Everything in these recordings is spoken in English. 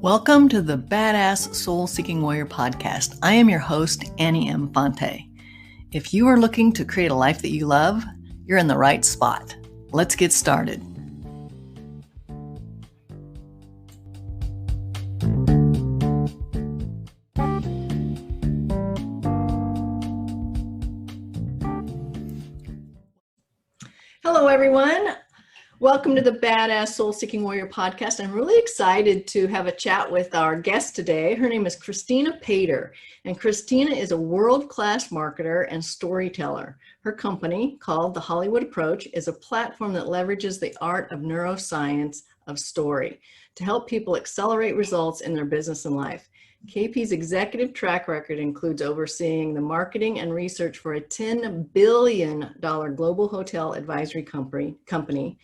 Welcome to the Badass Soul Seeking Warrior podcast. I am your host, Annie M. Fonte. If you are looking to create a life that you love, you're in the right spot. Let's get started. Hello, everyone. Welcome to the Badass Soul Seeking Warrior podcast. I'm really excited to have a chat with our guest today. Her name is Kristina Paider, and Kristina is a world-class marketer and storyteller. Her company, called The Hollywood Approach, is a platform that leverages the art of neuroscience of story to help people accelerate results in their business and life. KP's executive track record includes overseeing the marketing and research for a $10 billion global hotel advisory company.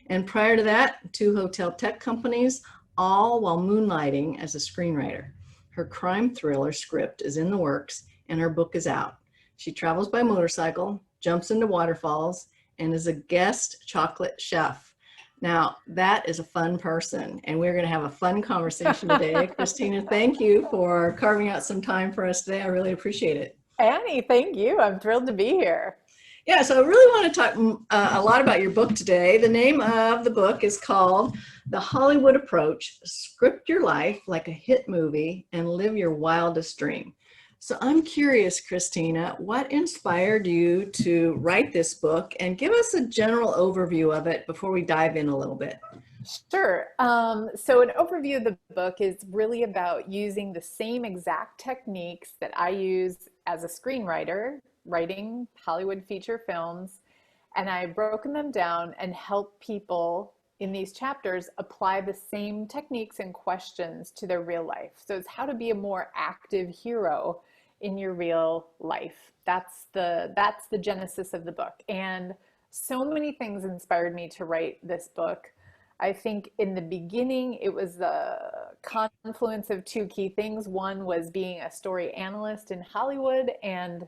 And prior to that, 2 hotel tech companies, all while moonlighting as a screenwriter. Her crime thriller script is in the works and her book is out. She travels by motorcycle, jumps into waterfalls, and is a guest chocolate chef. Now, that is a fun person, and we're going to have a fun conversation today. Kristina, thank you for carving out some time for us today. I really appreciate it. Annie, thank you. I'm thrilled to be here. Yeah, so I really want to talk a lot about your book today. The name of the book is called The Hollywood Approach, Script Your Life Like a Hit Movie and Live Your Wildest Dream. So I'm curious, Kristina, what inspired you to write this book, and give us a general overview of it before we dive in a little bit. Sure. So an overview of the book is really about using the same exact techniques that I use as a screenwriter, writing Hollywood feature films, and I've broken them down and help people in these chapters apply the same techniques and questions to their real life. So it's how to be a more active hero in your real life. That's the genesis of the book. And so many things inspired me to write this book. I think in the beginning, it was the confluence of 2 key things. One was being a story analyst in Hollywood and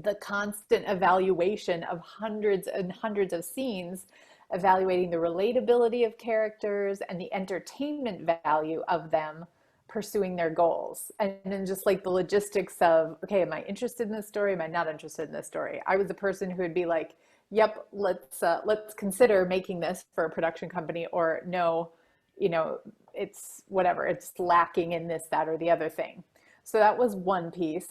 the constant evaluation of hundreds and hundreds of scenes, evaluating the relatability of characters and the entertainment value of them pursuing their goals. And then just like the logistics of, okay, am I interested in this story? Am I not interested in this story? I was the person who would be like, yep, let's consider making this for a production company, or no, it's whatever, it's lacking in this, that, or the other thing. So that was one piece.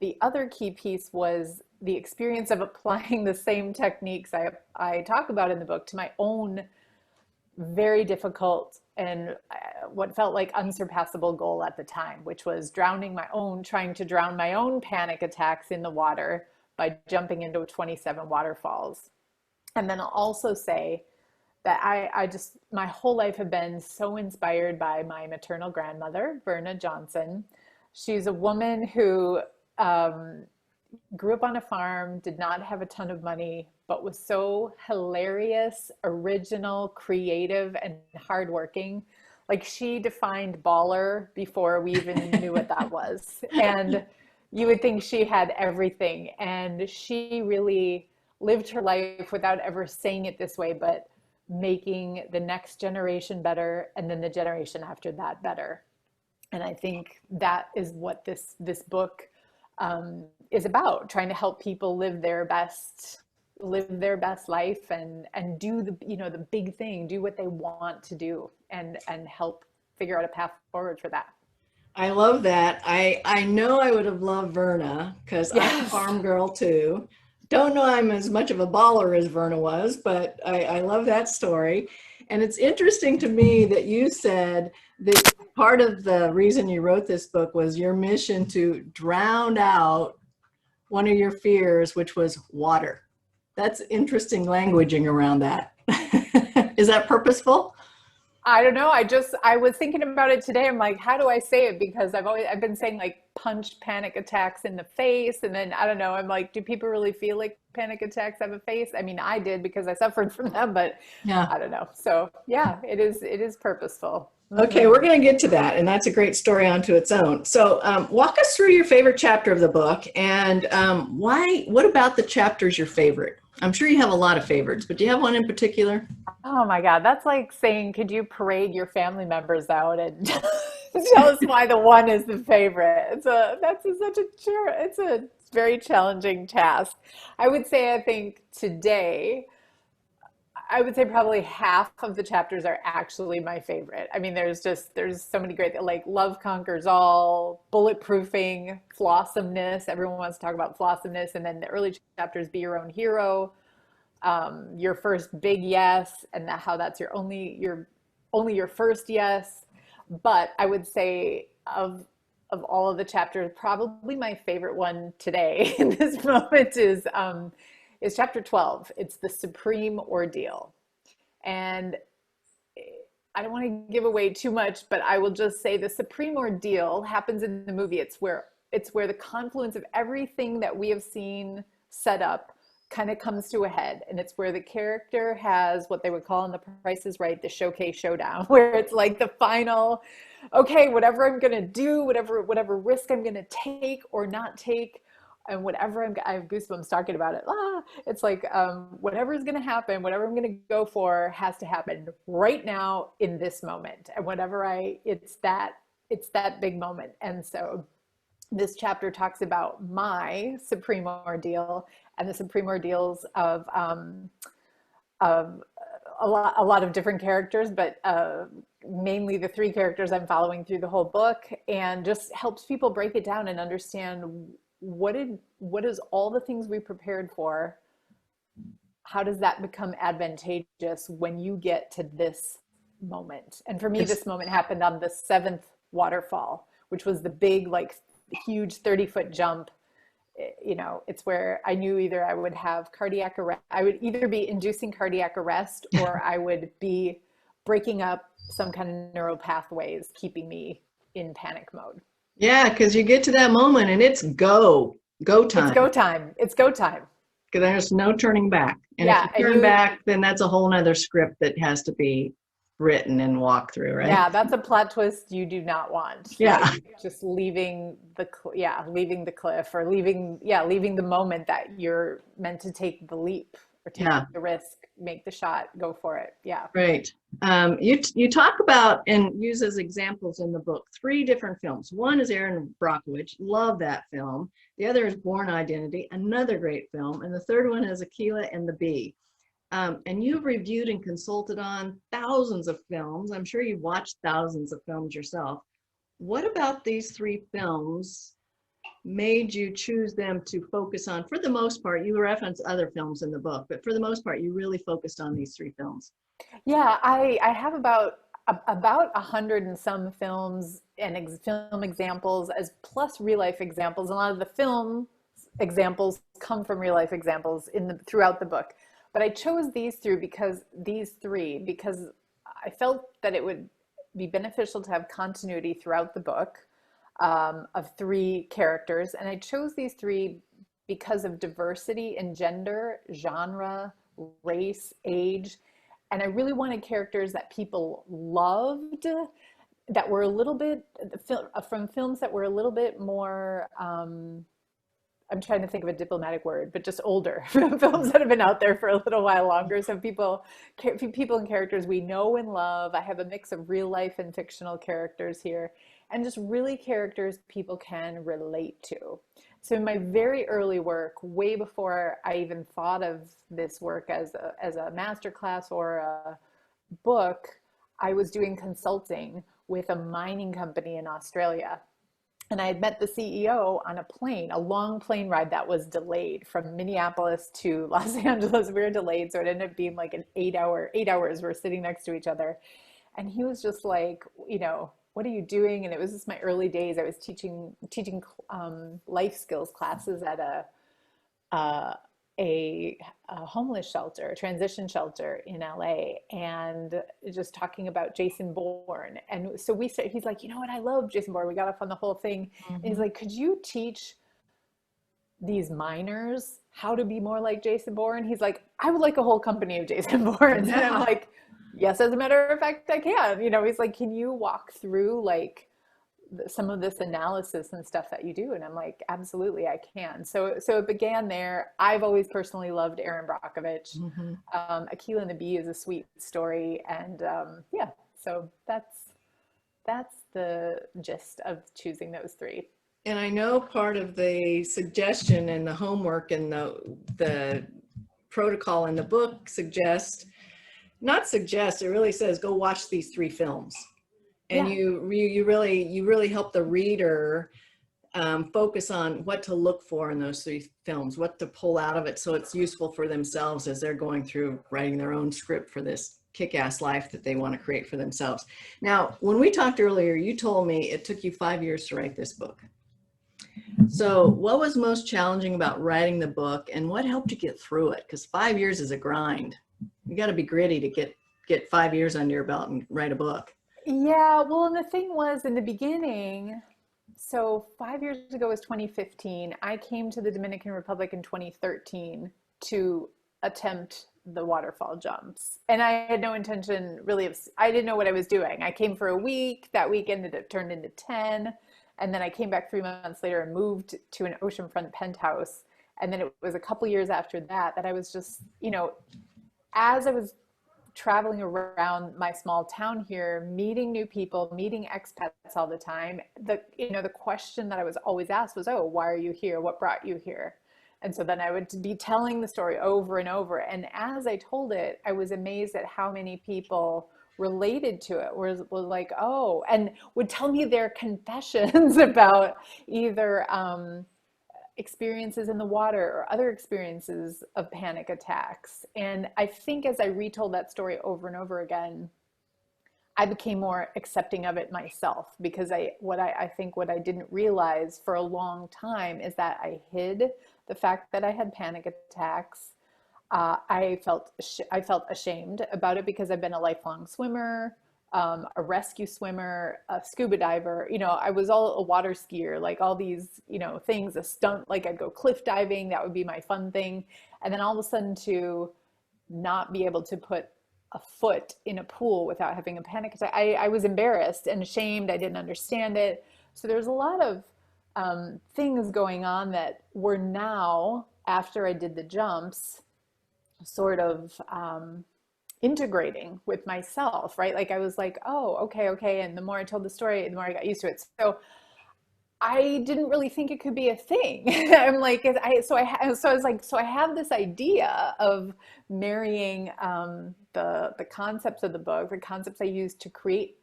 The other key piece was the experience of applying the same techniques I talk about in the book to my own very difficult and what felt like unsurpassable goal at the time, which was trying to drown my own panic attacks in the water by jumping into 27 waterfalls. And then I'll also say that I just, my whole life have been so inspired by my maternal grandmother, Verna Johnson. She's a woman who grew up on a farm, did not have a ton of money, but was so hilarious, original, creative, and hardworking. Like, she defined baller before we even knew what that was. And you would think she had everything. And she really lived her life without ever saying it this way, but making the next generation better, and then the generation after that better. And I think that is what this book is about, trying to help people live their best life and do the big thing, do what they want to do, and help figure out a path forward for that. I love that. I know I would have loved Verna, because yes. I'm a farm girl too. Don't know I'm as much of a baller as Verna was, but I love that story. And it's interesting to me that you said that part of the reason you wrote this book was your mission to drown out one of your fears, which was water. That's interesting languaging around that. Is that purposeful? I don't know. I was thinking about it today. I'm like, how do I say it? Because I've been saying like punch panic attacks in the face. And then I don't know, I'm like, do people really feel like panic attacks have a face? I mean, I did because I suffered from them, but yeah. I don't know. So yeah, it is purposeful. Okay, we're going to get to that, and that's a great story onto its own. So walk us through your favorite chapter of the book, and what about the chapter is your favorite? I'm sure you have a lot of favorites, but do you have one in particular? Oh my God, that's like saying, could you parade your family members out and tell us why the one is the favorite? It's a very challenging task. I would say, I think today, I would say probably half of the chapters are actually my favorite. I mean, there's so many great, like love conquers all, bulletproofing, flossomeness. Everyone wants to talk about flossomeness, and then the early chapters, be your own hero, your first big yes, and how that's only your first yes. But I would say of all of the chapters, probably my favorite one today in this moment is chapter 12. It's the supreme ordeal. And I don't want to give away too much, but I will just say the supreme ordeal happens in the movie. It's where the confluence of everything that we have seen set up kind of comes to a head, and it's where the character has what they would call in The Price is Right, the showcase showdown, where it's like the final, okay, whatever I'm gonna do, whatever risk I'm gonna take or not take, and I have goosebumps talking about it. It's like whatever is gonna happen, whatever I'm gonna go for has to happen right now in this moment, and it's that big moment. And so this chapter talks about my supreme ordeal and the supreme ordeals of a lot of different characters, but mainly the three characters I'm following through the whole book, and just helps people break it down and understand what is all the things we prepared for. How does that become advantageous when you get to this moment? And for me, this moment happened on the seventh waterfall, which was the big, like, huge 30-foot jump. It's where I knew either I would have cardiac arrest, I would either be inducing cardiac arrest, or I would be breaking up some kind of neural pathways, keeping me in panic mode. Yeah, because you get to that moment and it's go time. It's go time. It's go time. Because there's no turning back. And Yeah, if you turn back, then that's a whole nother script that has to be written and walked through, right? Yeah, that's a plot twist you do not want. Yeah. Like, just leaving the cliff, or leaving the moment that you're meant to take the leap or take the risk, make the shot, go for it. Yeah. Right. You talk about and use as examples in the book 3 different films. One is Aaron Brockovich, love that film. The other is Born Identity, another great film. And the third one is Aquila and the Bee. And you've reviewed and consulted on thousands of films. I'm sure you've watched thousands of films yourself. What about these 3 films made you choose them to focus on? For the most part, you reference other films in the book, but for the most part, you really focused on these 3 films. Yeah, I have about 100 and some films and film examples, as plus real life examples. A lot of the film examples come from real life examples throughout the book. But I chose these 3 because I felt that it would be beneficial to have continuity throughout the book, of 3 characters. And I chose these 3 because of diversity in gender, genre, race, age. And I really wanted characters that people loved, that were a little bit, from films that were a little bit more, I'm trying to think of a diplomatic word, but just older films that have been out there for a little while longer. So people and characters we know and love. I have a mix of real life and fictional characters here, and just really characters people can relate to. So in my very early work, way before I even thought of this work as a masterclass or a book, I was doing consulting with a mining company in Australia. And I had met the CEO on a long plane ride that was delayed from Minneapolis to Los Angeles. We were delayed, so it ended up being like an 8 hours. We're sitting next to each other. And he was just like, what are you doing? And it was just my early days. I was teaching life skills classes at a homeless shelter, a transition shelter in LA, and just talking about Jason Bourne. And so he's like, you know what, I love Jason Bourne. We got off on the whole thing. Mm-hmm. And he's like, could you teach these miners how to be more like Jason Bourne? He's like, I would like a whole company of Jason Bournes. Yeah. And I'm like, yes, as a matter of fact, I can. He's like, can you walk through like some of this analysis and stuff that you do? And I'm like, absolutely, I can. So it began there. I've always personally loved Aaron Brockovich. Mm-hmm. Akilah and the Bee is a sweet story. And yeah, so that's the gist of choosing those three. And I know part of the suggestion and the homework and the protocol in the book it really says, go watch these three films. And Yeah. you really help the reader focus on what to look for in those three films, what to pull out of it so it's useful for themselves as they're going through writing their own script for this kick-ass life that they want to create for themselves. Now, when we talked earlier, you told me it took you 5 years to write this book. So what was most challenging about writing the book, and what helped you get through it? Because 5 years is a grind. You got to be gritty to get 5 years under your belt and write a book. Yeah, well, and the thing was in the beginning, so 5 years ago was 2015. I came to the Dominican Republic in 2013 to attempt the waterfall jumps. And I had no intention really of, I didn't know what I was doing. I came for a week. That week ended up turned into 10. And then I came back 3 months later and moved to an oceanfront penthouse. And then it was a couple years after that that I was just, as I was traveling around my small town here, meeting new people, meeting expats all the time, the question that I was always asked was, oh, why are you here? What brought you here? And so then I would be telling the story over and over. And as I told it, I was amazed at how many people related to it, were like, oh, and would tell me their confessions about either experiences in the water or other experiences of panic attacks. And I think as I retold that story over and over again, I became more accepting of it myself, because I think what I didn't realize for a long time is that I hid the fact that I had panic attacks. I felt ashamed about it because I've been a lifelong swimmer, a rescue swimmer, a scuba diver. I was all a water skier, like all these, things, a stunt, like I'd go cliff diving. That would be my fun thing. And then all of a sudden to not be able to put a foot in a pool without having a panic attack, I was embarrassed and ashamed. I didn't understand it. So there's a lot of things going on that were now, after I did the jumps, sort of integrating with myself, right? Like I was like, oh, okay. And the more I told the story, the more I got used to it. So I didn't really think it could be a thing. I'm like, so I was like, so I have this idea of marrying the concepts of the book, the concepts I used to create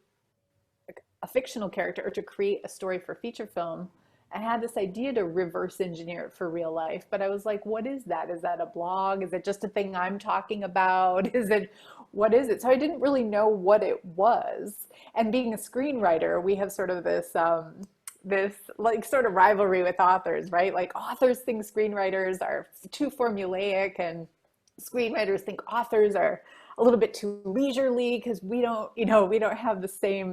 a fictional character or to create a story for feature film. I had this idea to reverse engineer it for real life, but I was like, what is that? Is that a blog? Is it just a thing I'm talking about? What is it? So I didn't really know what it was. And being a screenwriter, we have sort of this like sort of rivalry with authors, right? Like authors think screenwriters are too formulaic, and screenwriters think authors are a little bit too leisurely because we don't have the same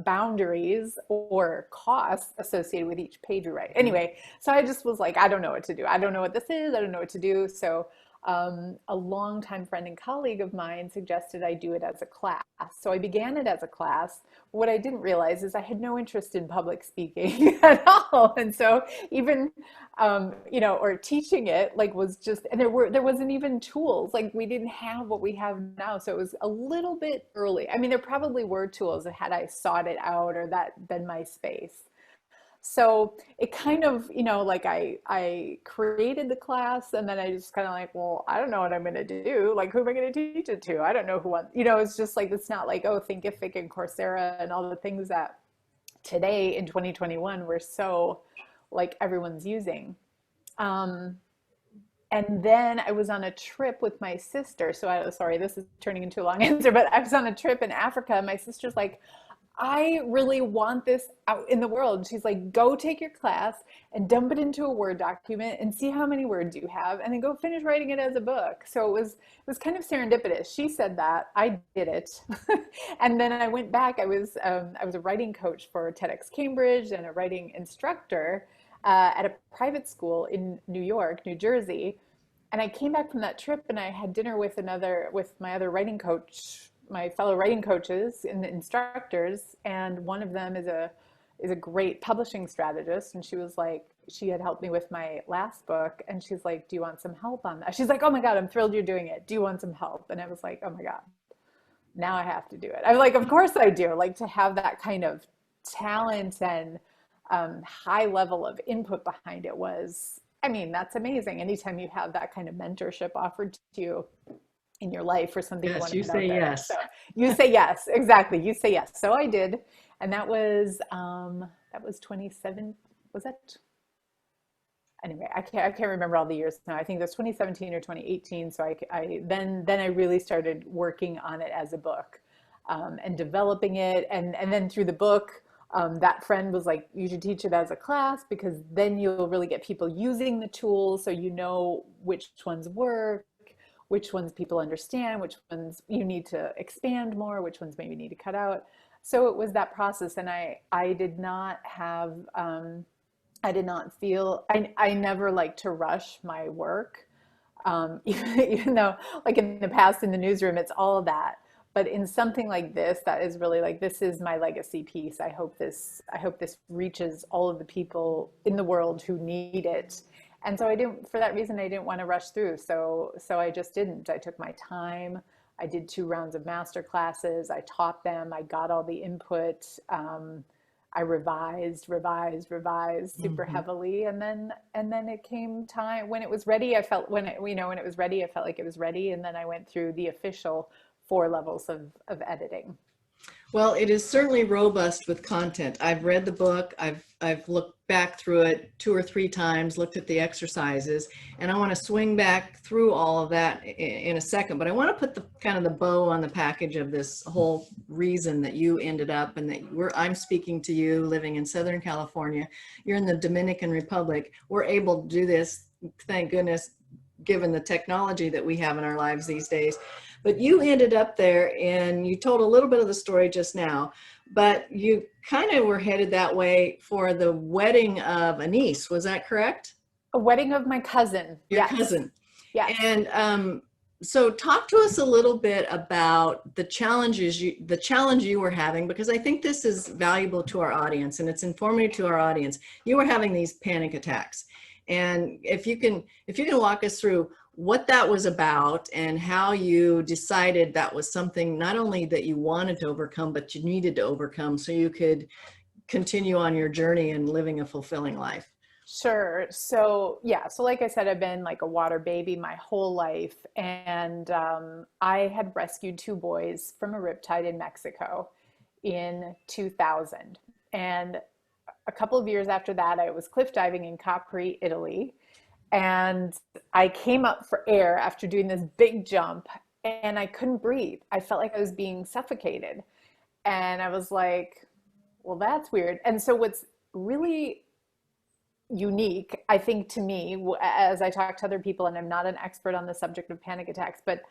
boundaries or costs associated with each page we write. Anyway, so I just was like, I don't know what to do. I don't know what this is. I don't know what to do. So a longtime friend and colleague of mine suggested I do it as a class. So I began it as a class. What I didn't realize is I had no interest in public speaking at all. And so even, or teaching it was just, and there wasn't even tools. Like we didn't have what we have now. So it was a little bit early. I mean, there probably were tools had I sought it out or that been my space. So it kind of, I created the class, and then I just kind of like, well, I don't know what I'm going to do. Like, who am I going to teach it to? I don't know who wants, it's just like, it's not like, oh, Thinkific and Coursera and all the things that today in 2021, we're so like everyone's using. And then I was on a trip with my sister. So sorry, this is turning into a long answer, but I was on a trip in Africa. My sister's like, I really want this out in the world. She's like, go take your class and dump it into a Word document and see how many words you have, and then go finish writing it as a book. So it was kind of serendipitous. She said that, I did it. And then I went back. I was a writing coach for TEDx Cambridge and a writing instructor at a private school in New York, New Jersey. And I came back from that trip and I had dinner with my other writing coach, my fellow writing coaches and instructors, and one of them is a is a great publishing strategist. And she was like, she had helped me with my last book. And she's like, do you want some help on that? She's like, oh my God, I'm thrilled you're doing it. Do you want some help? And I was like, oh my God, now I have to do it. I'm like, of course I do. Like, to have that kind of talent and high level of input behind it was, I mean, that's amazing. Anytime you have that kind of mentorship offered to you in your life for something you want Yes, to you put out say there. yes. So you say yes, exactly. You say yes. So I did. And that was 27, was that? Anyway, I can't remember all the years now. I think it was 2017 or 2018. So then I really started working on it as a book, and developing it. And then through the book, that friend was like, you should teach it as a class, because then you'll really get people using the tools, so you know which ones work, which ones people understand, which ones you need to expand more, which ones maybe need to cut out. So it was that process. And I did not have, I did not feel, I never like to rush my work. Even though, like, in the past in the newsroom, it's all of that. But in something like this, that is really like, this is my legacy piece. I hope this reaches all of the people in the world who need it. And so I didn't, for that reason, I didn't want to rush through. So I just didn't. I took my time. I did 2 rounds of master classes. I taught them. I got all the input. I revised super heavily. And then it came time when it was ready. I felt when it was ready, I felt like it was ready. And then I went through the official 4 levels of editing. Well, it is certainly robust with content. I've read the book. I've looked back through it 2 or 3 times, looked at the exercises, and I want to swing back through all of that in a second. But I want to put the kind of the bow on the package of this whole reason that you ended up, and that I'm speaking to you living in Southern California. You're in the Dominican Republic. We're able to do this, thank goodness, given the technology that we have in our lives these days. But you ended up there, and you told a little bit of the story just now, but you kind of were headed that way for the wedding of a niece. Was that correct? A wedding of my cousin. Your Yes. cousin. Yes. And so talk to us a little bit about the challenge you were having, because I think this is valuable to our audience and it's informative to our audience. You were having these panic attacks. And if you can walk us through what that was about and how you decided that was something not only that you wanted to overcome, but you needed to overcome so you could continue on your journey and living a fulfilling life. Sure. So yeah, so like I said, I've been like a water baby my whole life. And I had rescued 2 boys from a riptide in Mexico in 2000. And a couple of years after that, I was cliff diving in Capri, Italy. And I came up for air after doing this big jump, and I couldn't breathe. I felt like I was being suffocated. And I was like, well, that's weird. And so what's really unique, I think, to me, as I talk to other people, and I'm not an expert on the subject of panic attacks, but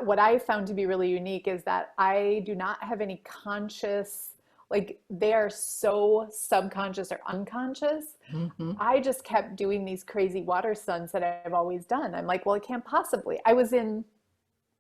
what I found to be really unique is that I do not have any conscious, like, they are so subconscious or unconscious. Mm-hmm. I just kept doing these crazy water stunts that I've always done. I'm like, well, it can't possibly. I was in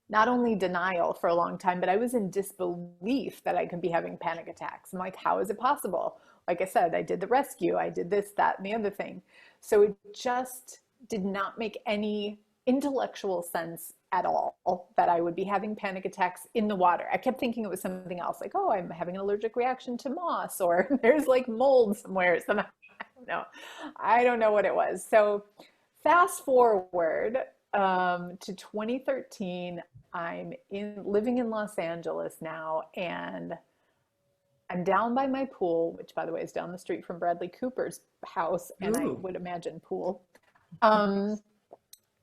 not only denial for a long time, but I was in disbelief that I could be having panic attacks. I'm like, how is it possible? Like I said, I did the rescue, I did this, that, and the other thing. So it just did not make any intellectual sense at all that I would be having panic attacks in the water. I kept thinking it was something else, like, oh, I'm having an allergic reaction to moss, or there's like mold somewhere. I don't know what it was. So fast forward to 2013, I'm living in Los Angeles now, and I'm down by my pool, which, by the way, is down the street from Bradley Cooper's house, and I would imagine pool.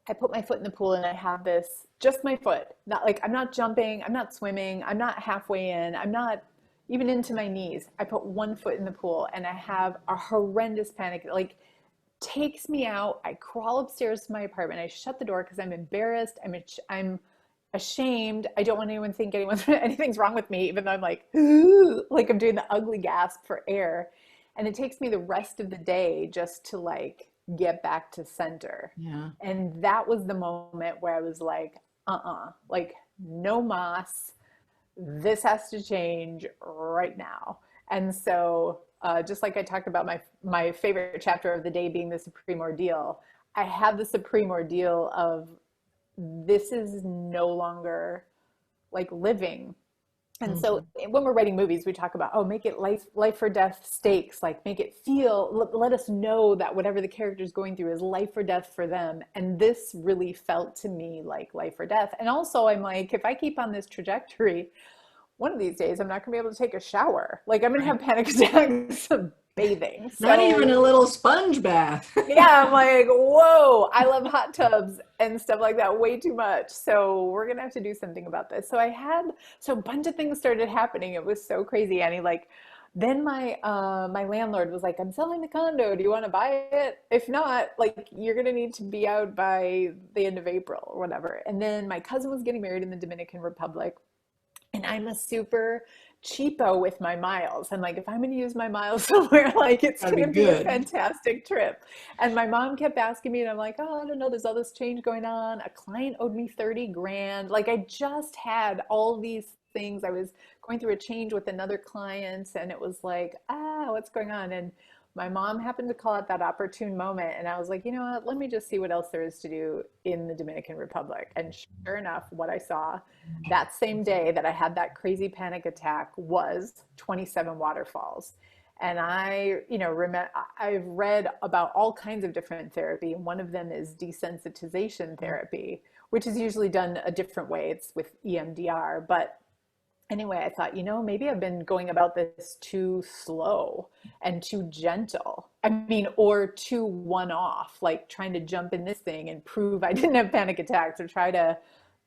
I put my foot in the pool, and I have this, just my foot, not like, I'm not jumping, I'm not swimming, I'm not halfway in, I'm not even into my knees. I put one foot in the pool, and I have a horrendous panic, like, takes me out. I crawl upstairs to my apartment. I shut the door because I'm embarrassed. I'm ashamed. I don't want anyone to think anything's wrong with me, even though I'm like, ooh, like I'm doing the ugly gasp for air. And it takes me the rest of the day just to like get back to center. Yeah. And that was the moment where I was like, like no moss. This has to change right now. And so just like I talked about my favorite chapter of the day being the supreme ordeal, I had the supreme ordeal of this is no longer like living. And so when we're writing movies, we talk about, oh, make it life or death stakes, like make it feel, let us know that whatever the character's going through is life or death for them. And this really felt to me like life or death. And also I'm like, if I keep on this trajectory, one of these days I'm not gonna be able to take a shower. Like I'm gonna have panic attacks of bathing. So, not even a little sponge bath. yeah, I'm like, whoa, I love hot tubs and stuff like that way too much. So we're gonna have to do something about this. So a bunch of things started happening. It was so crazy, Annie. Like then my landlord was like, I'm selling the condo. Do you want to buy it? If not, like you're gonna need to be out by the end of April or whatever. And then my cousin was getting married in the Dominican Republic. And I'm a super cheapo with my miles. I'm like, if I'm going to use my miles somewhere, like it's going to be a fantastic trip. And my mom kept asking me, and I'm like, oh, I don't know. There's all this change going on. A client owed me 30 grand. Like I just had all these things. I was going through a change with another client, and it was like, what's going on? And my mom happened to call at that opportune moment, and I was like, you know what, let me just see what else there is to do in the Dominican Republic. And sure enough, what I saw that same day that I had that crazy panic attack was 27 waterfalls. And I've read about all kinds of different therapy. One of them is desensitization therapy, which is usually done a different way. It's with EMDR, but anyway, I thought, maybe I've been going about this too slow and too gentle. I mean, or too one-off, like trying to jump in this thing and prove I didn't have panic attacks, or try to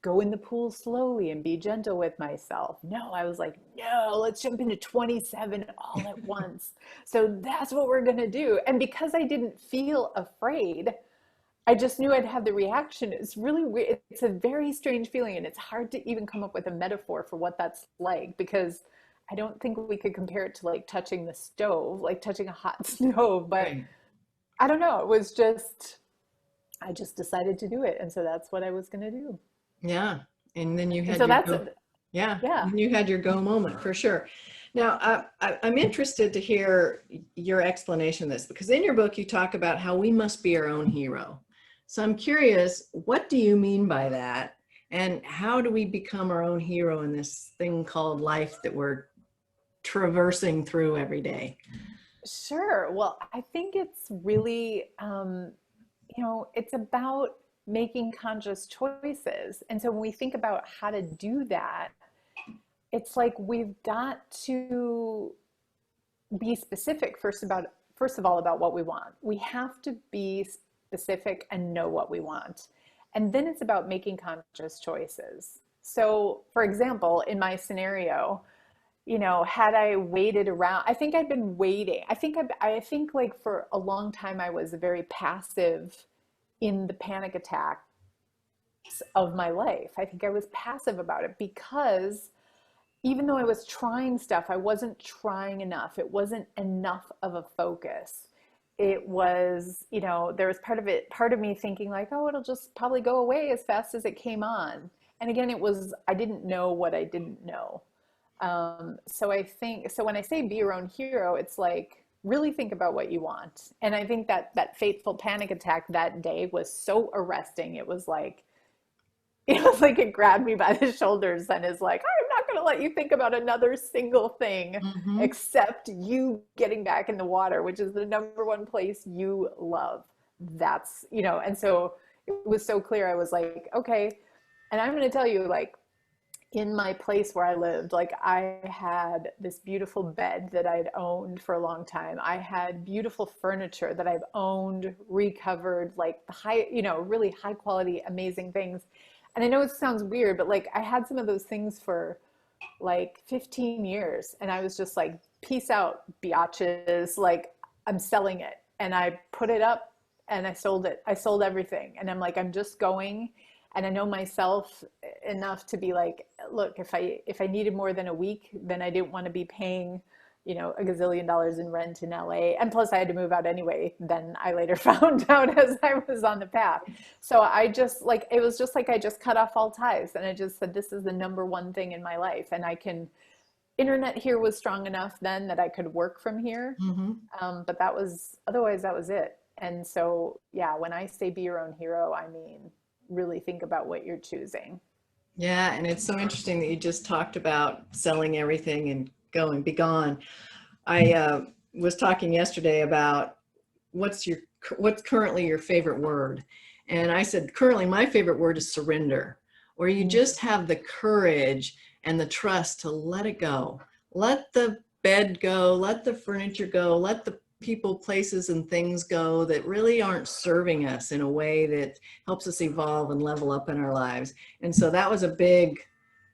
go in the pool slowly and be gentle with myself. No, I was like, no, let's jump into 27 all at once. So that's what we're going to do. And because I didn't feel afraid, I just knew I'd have the reaction. It's really weird. It's a very strange feeling, and it's hard to even come up with a metaphor for what that's like, because I don't think we could compare it to like touching the stove, like touching a hot stove, but I don't know. It was just, I just decided to do it. And so that's what I was going to do. Yeah. And then you had you had your go moment for sure. Now, I'm interested to hear your explanation of this, because in your book, you talk about how we must be our own hero. So I'm curious, what do you mean by that? And how do we become our own hero in this thing called life that we're traversing through every day? Sure. Well, I think it's really, it's about making conscious choices. And so when we think about how to do that, it's like we've got to be specific first of all about what we want. We have to be specific and know what we want. And then it's about making conscious choices. So for example, in my scenario, had I waited around, I think I'd been waiting. I think like for a long time, I was very passive in the panic attacks of my life. I think I was passive about it because even though I was trying stuff, I wasn't trying enough. It wasn't enough of a focus. It was, there was part of me thinking like, oh, it'll just probably go away as fast as it came on. And again, I didn't know what I didn't know. So when I say be your own hero, it's like, really think about what you want. And I think that fateful panic attack that day was so arresting. It was like it grabbed me by the shoulders and is like, I'm not going to let you think about another single thing except you getting back in the water, which is the number one place you love. That's, and so it was so clear. I was like, okay. And I'm going to tell you, like, in my place where I lived, like I had this beautiful bed that I'd owned for a long time. I had beautiful furniture that I've owned, recovered, like really high quality, amazing things. And I know it sounds weird, but like I had some of those things for like 15 years. And I was just like, peace out, biatches. Like I'm selling it. And I put it up and I sold it. I sold everything. And I'm like, I'm just going. And I know myself enough to be like, look, if I needed more than a week, then I didn't want to be paying, $1 gazillion in rent in LA. And plus I had to move out anyway. Then I later found out as I was on the path. So I just like, it was just like, I just cut off all ties. And I just said, this is the number one thing in my life. And I can internet here was strong enough then that I could work from here. But otherwise that was it. And so, yeah, when I say be your own hero, I mean, really think about what you're choosing. Yeah, and it's so interesting that you just talked about selling everything and be gone. I was talking yesterday about what's currently your favorite word, and I said currently my favorite word is surrender, where you just have the courage and the trust to let it go, let the bed go, let the furniture go, let the people, places, and things go that really aren't serving us in a way that helps us evolve and level up in our lives. And so that was a big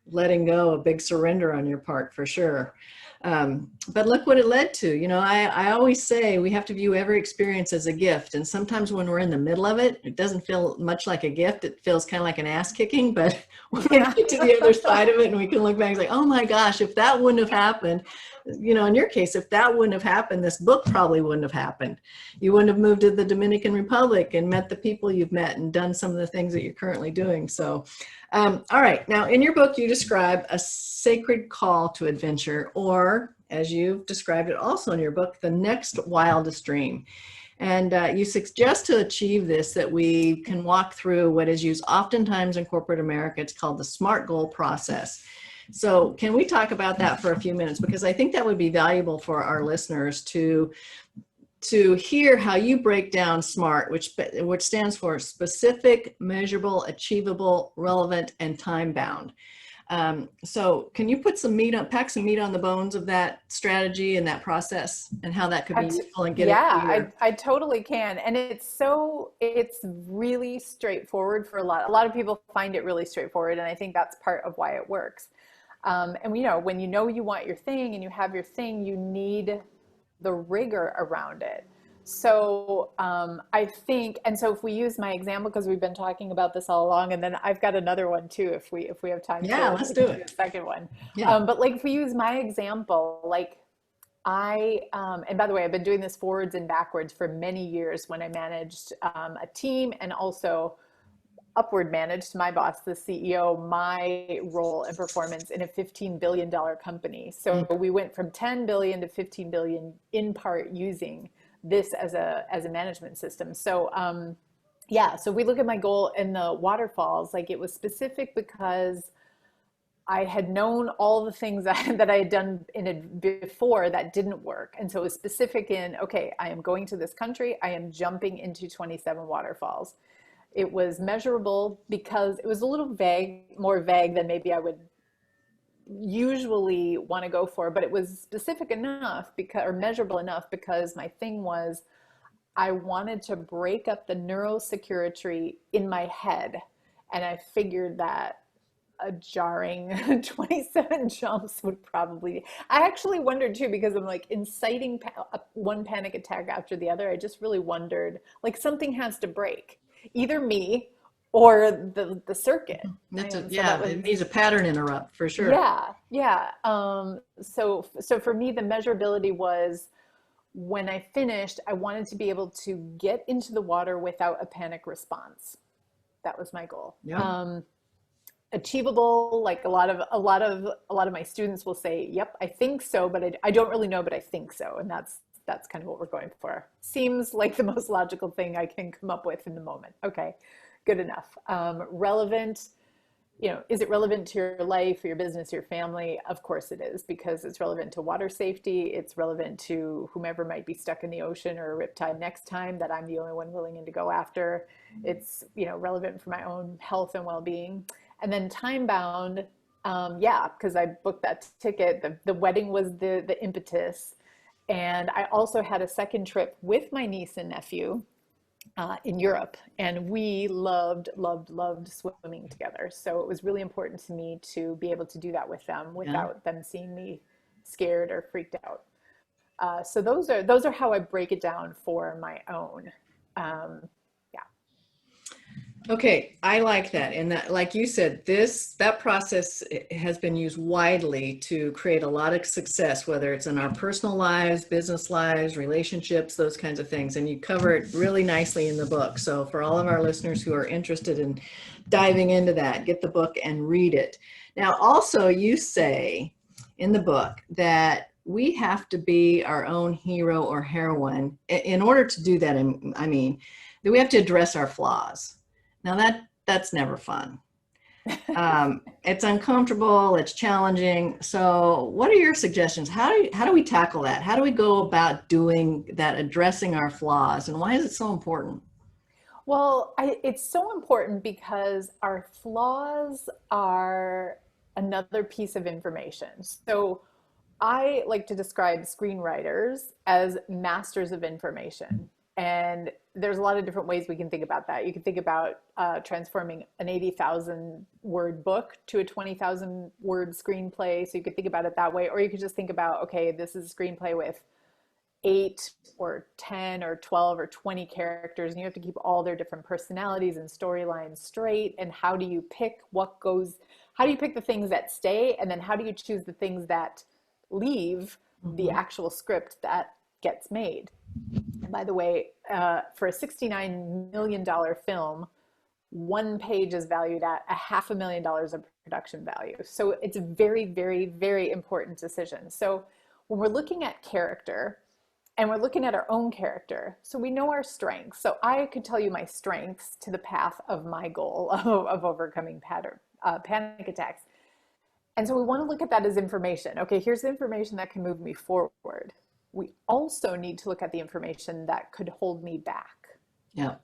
letting go, a big surrender on your part for sure. But look what it led to. You know, I always say we have to view every experience as a gift. And sometimes when we're in the middle of it, it doesn't feel much like a gift. It feels kind of like an ass kicking. But when we get to the other side of it and we can look back and say, oh my gosh, if that wouldn't have happened, you know, in your case, if that wouldn't have happened, this book probably wouldn't have happened. You wouldn't have moved to the Dominican Republic and met the people you've met and done some of the things that you're currently doing. So, all right. Now, in your book, you describe a sacred call to adventure, or as you've described it also in your book, the next wildest dream. And you suggest to achieve this that we can walk through what is used oftentimes in corporate America. It's called the SMART goal process. So can we talk about that for a few minutes? Because I think that would be valuable for our listeners to hear how you break down SMART, which stands for specific, measurable, achievable, relevant, and time-bound. So can you pack some meat on the bones of that strategy and that process and how that could be useful and get it clear? I totally can. And it's really straightforward for a lot of people find it really straightforward. And I think that's part of why it works. And when you want your thing and you have your thing, you need the rigor around it. So I think, and so if we use my example, because we've been talking about this all along, and then I've got another one too, if we have time. Yeah, let's do it. The second one. Yeah. But like if we use my example, like and by the way, I've been doing this forwards and backwards for many years when I managed a team and also upward managed my boss, the CEO, my role and performance in a $15 billion company. So we went from 10 billion to 15 billion in part using this as a management system. So so we look at my goal in the waterfalls, like it was specific because I had known all the things that I had done in it before that didn't work. And so it was specific in, okay, I am going to this country, I am jumping into 27 waterfalls. It was measurable because it was a little more vague than maybe I would usually want to go for, but it was specific enough or measurable enough because my thing was I wanted to break up the neurosecurity in my head. And I figured that a jarring 27 jumps would probably, I actually wondered too, because I'm like inciting one panic attack after the other. I just really wondered, like something has to break. Either me or the circuit. It needs a pattern interrupt for sure. Yeah. So for me, the measurability was when I finished, I wanted to be able to get into the water without a panic response. That was my goal. Yeah. Achievable, like a lot of my students will say, "Yep, I think so, but I don't really know, but I think so," and that's kind of what we're going for. Seems like the most logical thing I can come up with in the moment. Okay, good enough. Relevant, is it relevant to your life, your business, your family? Of course it is, because it's relevant to water safety. It's relevant to whomever might be stuck in the ocean or a riptide next time that I'm the only one willing to go after. It's, relevant for my own health and well-being. And then time bound, because I booked that ticket. The wedding was the impetus. And I also had a second trip with my niece and nephew in Europe, and we loved swimming together. So it was really important to me to be able to do that with them without them seeing me scared or freaked out. So those are how I break it down for my own. Okay, I like that. And that, like you said, that process has been used widely to create a lot of success, whether it's in our personal lives, business lives, relationships, those kinds of things. And you cover it really nicely in the book. So for all of our listeners who are interested in diving into that, get the book and read it. Now, also you say in the book that we have to be our own hero or heroine. In order to do that, I mean, that we have to address our flaws. Now that's never fun. It's uncomfortable, it's challenging. So what are your suggestions? How do we tackle that? How do we go about doing that, addressing our flaws, and why is it so important? Well, it's so important because our flaws are another piece of information. So I like to describe screenwriters as masters of information. And there's a lot of different ways we can think about that. You can think about transforming an 80,000 word book to a 20,000 word screenplay. So you could think about it that way. Or you could just think about, okay, this is a screenplay with 8 or 10 or 12 or 20 characters, and you have to keep all their different personalities and storylines straight. And how do you pick how do you pick the things that stay? And then how do you choose the things that leave the actual script that gets made? And by the way, for a $69 million film, one page is valued at $500,000 of production value. So it's a very, very, very important decision. So when we're looking at character and we're looking at our own character, so we know our strengths. So I could tell you my strengths to the path of my goal of overcoming panic attacks. And so we want to look at that as information. Okay, here's the information that can move me forward. We also need to look at the information that could hold me back. Yeah.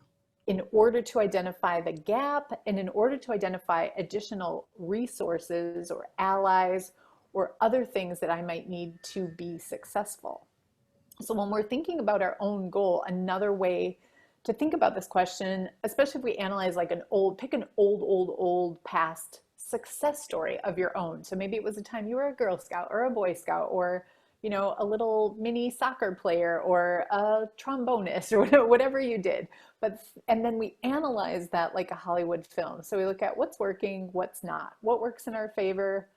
In order to identify the gap and in order to identify additional resources or allies or other things that I might need to be successful. So when we're thinking about our own goal, another way to think about this question, especially if we analyze like pick an old past success story of your own. So maybe it was a time you were a Girl Scout or a Boy Scout or, you know, a little mini soccer player or a trombonist or whatever you did. And then we analyze that like a Hollywood film. So we look at what's working, what's not, what works in our favor,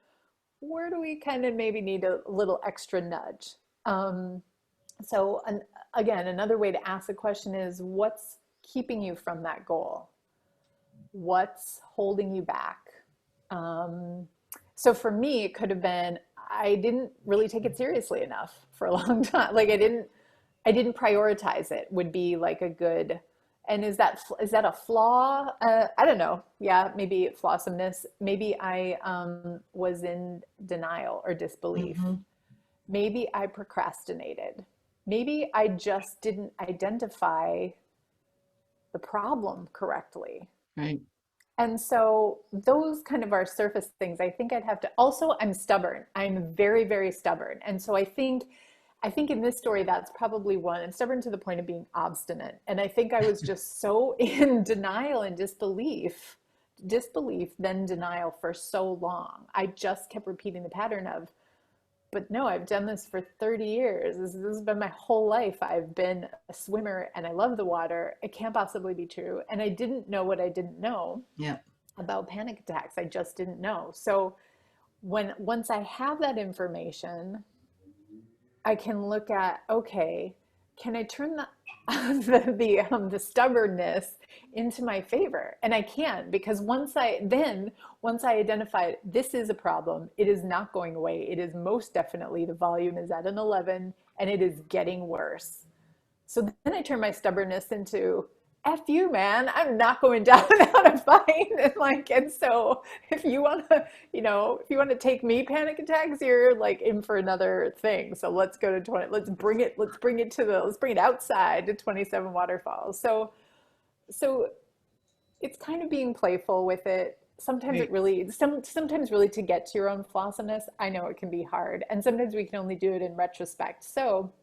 where do we kind of maybe need a little extra nudge. Again, another way to ask the question is, what's keeping you from that goal? What's holding you back? So for me, it could have been, I didn't really take it seriously enough for a long time. Like I didn't prioritize it would be like a good, and is that a flaw? I don't know. Yeah, maybe flawsomeness. Maybe I was in denial or disbelief. Maybe I procrastinated. Maybe I just didn't identify the problem correctly. Right. And so those kind of are surface things. I think I'd have to, also I'm stubborn. I'm very, very stubborn. And so I think in this story, that's probably one. I'm stubborn to the point of being obstinate. And I think I was just so in denial and disbelief, then denial for so long. I just kept repeating the pattern of, but no, I've done this for 30 years. This has been my whole life. I've been a swimmer and I love the water. It can't possibly be true. And I didn't know what I didn't know about panic attacks. I just didn't know. So once I have that information, I can look at, okay, can I turn the stubbornness into my favor? And I can, because once I identified this is a problem, it is not going away. It is most definitely, the volume is at an 11 and it is getting worse. So then I turn my stubbornness into, F you, man, I'm not going down without a fight. And so if you want to take me panic attacks, you're like in for another thing. So let's go to 20, let's bring it outside to 27 waterfalls. So it's kind of being playful with it. Sometimes sometimes really to get to your own flawsomeness, I know it can be hard. And sometimes we can only do it in retrospect. So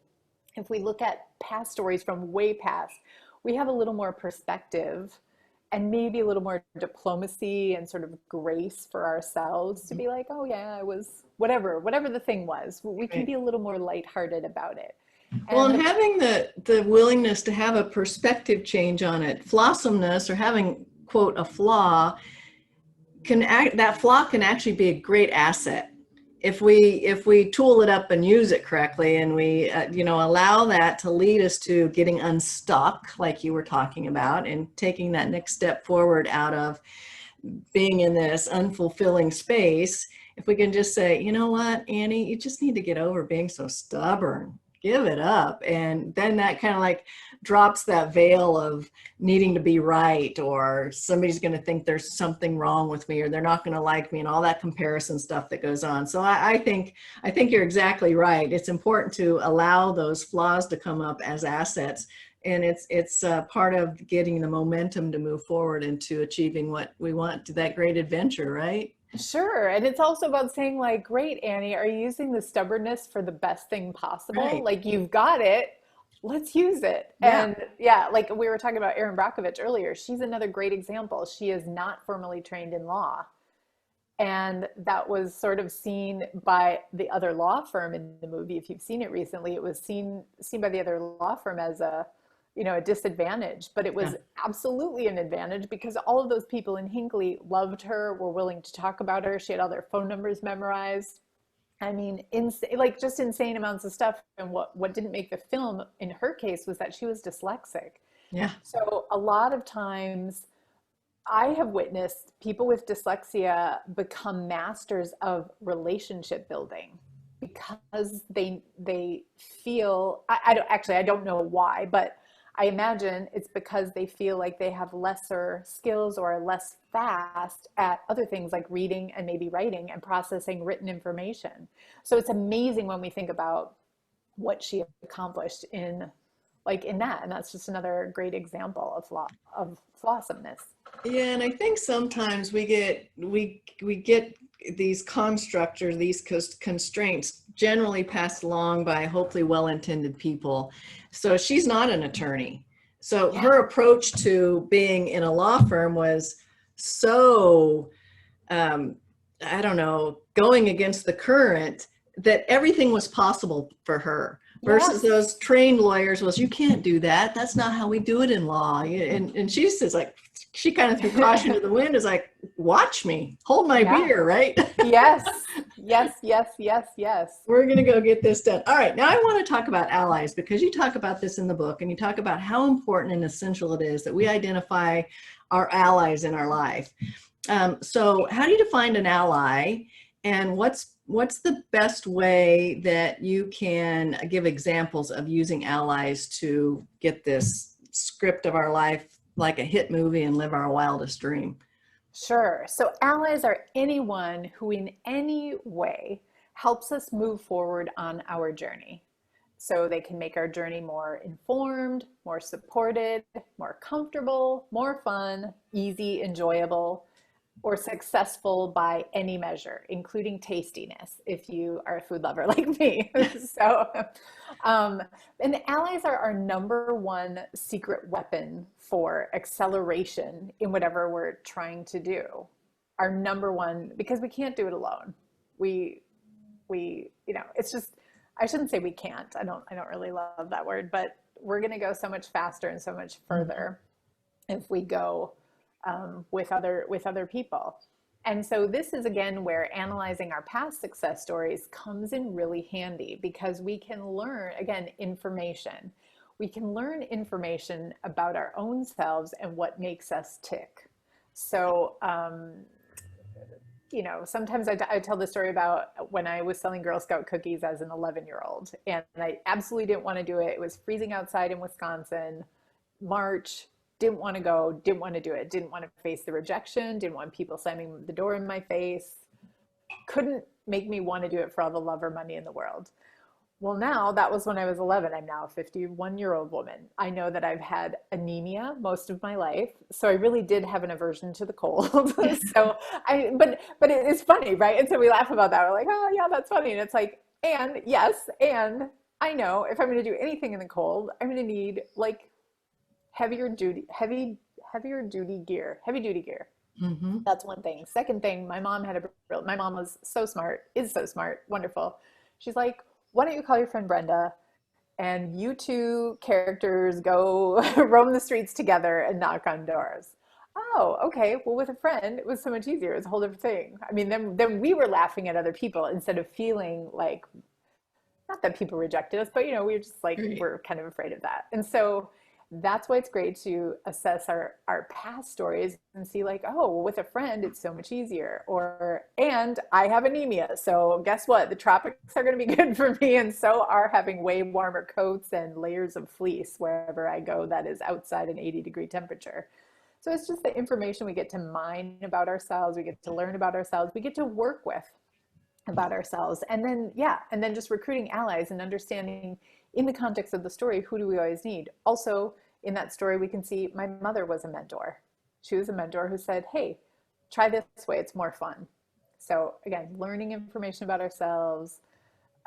if we look at past stories from way past, we have a little more perspective and maybe a little more diplomacy and sort of grace for ourselves to be like, oh yeah, I was whatever the thing was. We can be a little more lighthearted about it. Well, and having the willingness to have a perspective change on it, flawsomeness or having, quote, a flaw, that flaw can actually be a great asset if we tool it up and use it correctly, and we allow that to lead us to getting unstuck, like you were talking about, and taking that next step forward out of being in this unfulfilling space. if we can just say, you know what, Annie, you just need to get over being so stubborn. Give it up. And then that kind of like drops that veil of needing to be right, or somebody's going to think there's something wrong with me, or they're not going to like me, and all that comparison stuff that goes on. So I think you're exactly right. It's important to allow those flaws to come up as assets. And it's part of getting the momentum to move forward into achieving what we want, to that great adventure, right? Sure. And it's also about saying, like, great, Annie, are you using the stubbornness for the best thing possible? Right. Like, you've got it. Let's use it. Yeah. And yeah, like we were talking about Erin Brockovich earlier, she's another great example. She is not formally trained in law. And that was sort of seen by the other law firm in the movie. If you've seen it recently, it was seen by the other law firm as a disadvantage, but it was absolutely an advantage because all of those people in Hinckley loved her, were willing to talk about her. She had all their phone numbers memorized. I mean, like just insane amounts of stuff. And what didn't make the film in her case was that she was dyslexic. Yeah. So a lot of times I have witnessed people with dyslexia become masters of relationship building because they feel, I don't know why, but I imagine it's because they feel like they have lesser skills or are less fast at other things like reading and maybe writing and processing written information. So it's amazing when we think about what she accomplished in that. And that's just another great example of flawsomeness. Yeah, and I think sometimes we get these constructs or these constraints generally passed along by hopefully well-intended people. So she's not an attorney. So her approach to being in a law firm was so, I don't know, going against the current, that everything was possible for her. Versus those trained lawyers was, you can't do that. That's not how we do it in law. And she says, like, she kind of threw caution to the wind, is like, watch me, hold my beer, right? Yes. We're going to go get this done. All right. Now I want to talk about allies, because you talk about this in the book, and you talk about how important and essential it is that we identify our allies in our life. So how do you define an ally, and what's the best way that you can give examples of using allies to get this script of our life like a hit movie and live our wildest dream? Sure. So allies are anyone who in any way helps us move forward on our journey. So they can make our journey more informed, more supported, more comfortable, more fun, easy, enjoyable, or successful by any measure, including tastiness, if you are a food lover like me. And allies are our number one secret weapon for acceleration in whatever we're trying to do. Our number one, because we can't do it alone. It's just, I shouldn't say we can't. I don't really love that word, but we're going to go so much faster and so much further if we go with other people. And so this is again where analyzing our past success stories comes in really handy, because we can learn, again, information. We can learn information about our own selves and what makes us tick. So, sometimes I tell the story about when I was selling Girl Scout cookies as an 11-year-old, and I absolutely didn't want to do it. It was freezing outside in Wisconsin, March. Didn't want to go, didn't want to do it, didn't want to face the rejection, didn't want people slamming the door in my face. Couldn't make me want to do it for all the love or money in the world. Well, now that was when I was 11. I'm now a 51-year-old woman. I know that I've had anemia most of my life, so I really did have an aversion to the cold. But it's funny, right? And so we laugh about that. We're like, oh yeah, that's funny. And it's like, and I know if I'm going to do anything in the cold, I'm going to need like heavy duty gear. Mm-hmm. That's one thing. Second thing, my mom was so smart, is so smart, wonderful. She's like, why don't you call your friend Brenda and you two characters go roam the streets together and knock on doors. Oh, okay. Well, with a friend, it was so much easier. It was a whole different thing. I mean, then we were laughing at other people instead of feeling like, not that people rejected us, but we were just like, we're kind of afraid of that. And so That's why it's great to assess our past stories and see like, oh, with a friend, it's so much easier. Or, and I have anemia. So guess what? The tropics are going to be good for me. And so are having way warmer coats and layers of fleece wherever I go that is outside an 80-degree temperature. So it's just the information we get to mine about ourselves. We get to learn about ourselves. We get to work with about ourselves. And then, yeah, and then just recruiting allies and understanding in the context of the story, who do we always need? Also, in that story, we can see my mother was a mentor. She was a mentor who said, hey, try this way, it's more fun. So again, learning information about ourselves.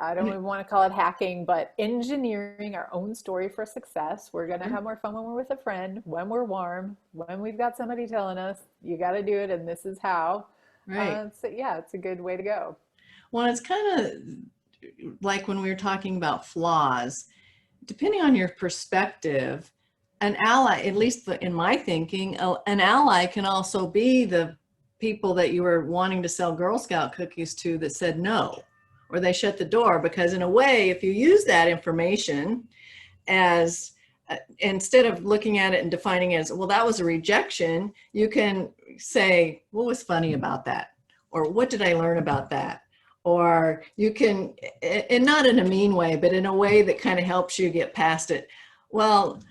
I don't even want to call it hacking, but engineering our own story for success. We're going to have more fun when we're with a friend, when we're warm, when we've got somebody telling us, you got to do it, and this is how. Right. So yeah, it's a good way to go. Well, it's kind of like when we were talking about flaws, depending on your perspective, an ally, at least in my thinking, an ally can also be the people that you were wanting to sell Girl Scout cookies to that said no, or they shut the door. Because in a way, if you use that information as instead of looking at it and defining it as, well, that was a rejection, you can say, what was funny about that? Or what did I learn about that? Or you can, and not in a mean way, but in a way that kind of helps you get past it. Well,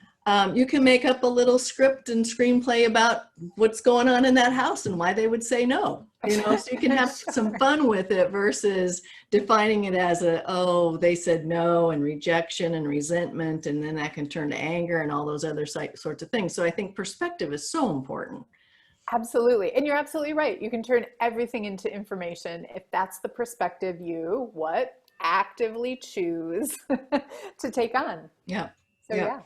you can make up a little script and screenplay about what's going on in that house and why they would say no. So you can have Sure. some fun with it versus defining it as oh, they said no, and rejection and resentment, and then that can turn to anger and all those other sorts of things. So I think perspective is so important. Absolutely. And you're absolutely right. You can turn everything into information if that's the perspective you actively choose to take on. Yeah. So Yeah. yeah.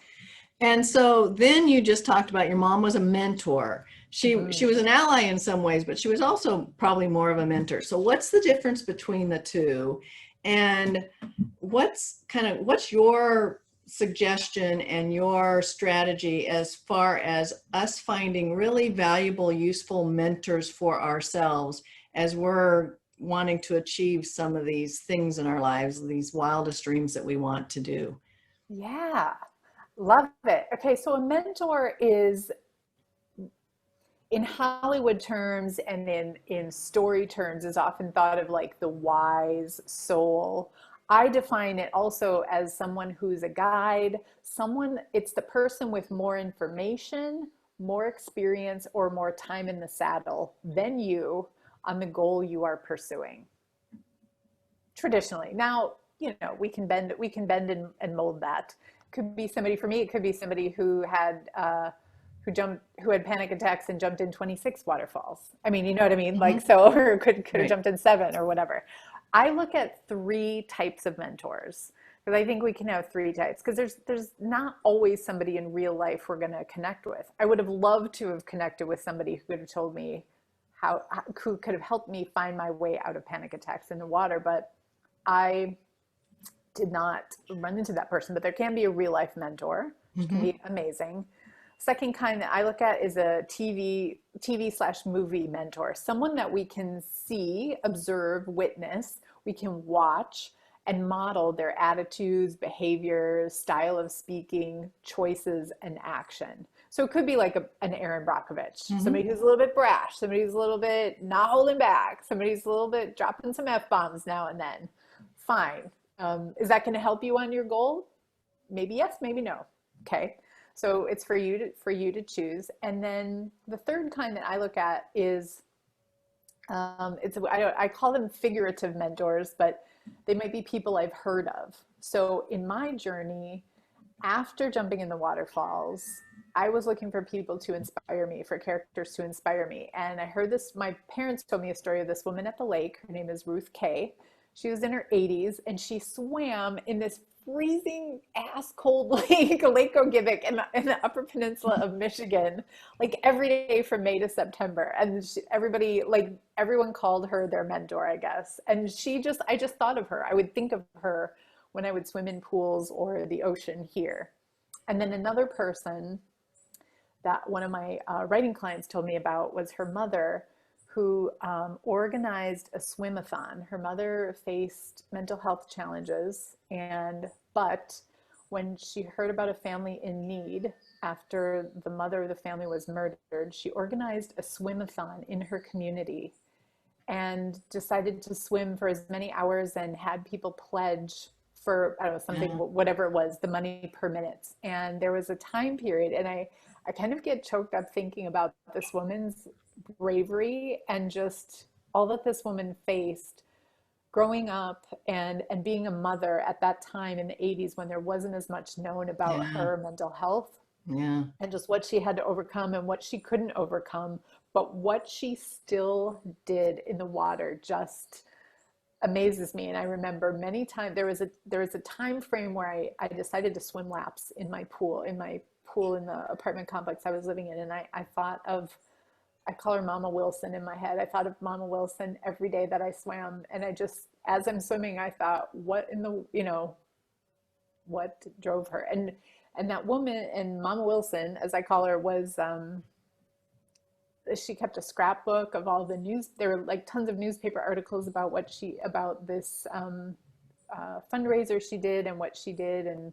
And so then you just talked about your mom was a mentor. She Mhm. was an ally in some ways, but she was also probably more of a mentor. So what's the difference between the two? And what's your suggestion and your strategy as far as us finding really valuable, useful mentors for ourselves as we're wanting to achieve some of these things in our lives, these wildest dreams that we want to do? Yeah. Love it. Okay, so a mentor is, in Hollywood terms and in story terms, is often thought of like the wise soul. I define it also as someone who's a guide, it's the person with more information, more experience, or more time in the saddle than you on the goal you are pursuing. Traditionally. Now, we can bend and mold that. Could be somebody, for me, it could be somebody who had panic attacks and jumped in 26 waterfalls. I mean, you know what I mean? Like, Mhm. so, or could have Right. jumped in 7 or whatever. I look at 3 types of mentors because I think we can have 3 types because there's not always somebody in real life we're going to connect with. I would have loved to have connected with somebody who could have told me who could have helped me find my way out of panic attacks in the water, but I did not run into that person. But there can be a real life mentor, which can Mhm. be amazing. Second kind that I look at is a TV/movie mentor, someone that we can see, observe, witness, we can watch and model their attitudes, behaviors, style of speaking, choices, and action. So it could be like an Aaron Brockovich, somebody Mhm. who's a little bit brash, somebody who's a little bit not holding back, somebody who's a little bit dropping some F-bombs now and then. Fine. Is that going to help you on your goal? Maybe yes, maybe no. Okay. So it's for you to choose. And then the third kind that I look at is I call them figurative mentors, but they might be people I've heard of. So in my journey, after jumping in the waterfalls, I was looking for people to inspire me, for characters to inspire me. And I heard this, my parents told me a story of this woman at the lake. Her name is Ruth Kay. She was in her 80s and she swam in this freezing ass cold lake, Lake Ogibic in the Upper Peninsula of Michigan, like every day from May to September. And everyone called her their mentor, I guess. And I just thought of her. I would think of her when I would swim in pools or the ocean here. And then another person that one of my writing clients told me about was her mother, who organized a swimathon. Her mother faced mental health challenges, but when she heard about a family in need after the mother of the family was murdered, she organized a swim-a-thon in her community and decided to swim for as many hours and had people pledge for, I don't know, something, whatever it was, the money per minute. And there was a time period, and I kind of get choked up thinking about this woman's bravery and just all that this woman faced growing up and being a mother at that time in the 80s when there wasn't as much known about her mental health. Yeah. And just what she had to overcome and what she couldn't overcome, but what she still did in the water just amazes me. And I remember many times there was a time frame where I decided to swim laps in my pool in the apartment complex I was living in. And I thought of, I call her Mama Wilson in my head. I thought of Mama Wilson every day that I swam. And I just, as I'm swimming, I thought, what in the, what drove her? And that woman, and Mama Wilson, as I call her, was, she kept a scrapbook of all the news. There were like tons of newspaper articles about about this fundraiser she did and what she did. And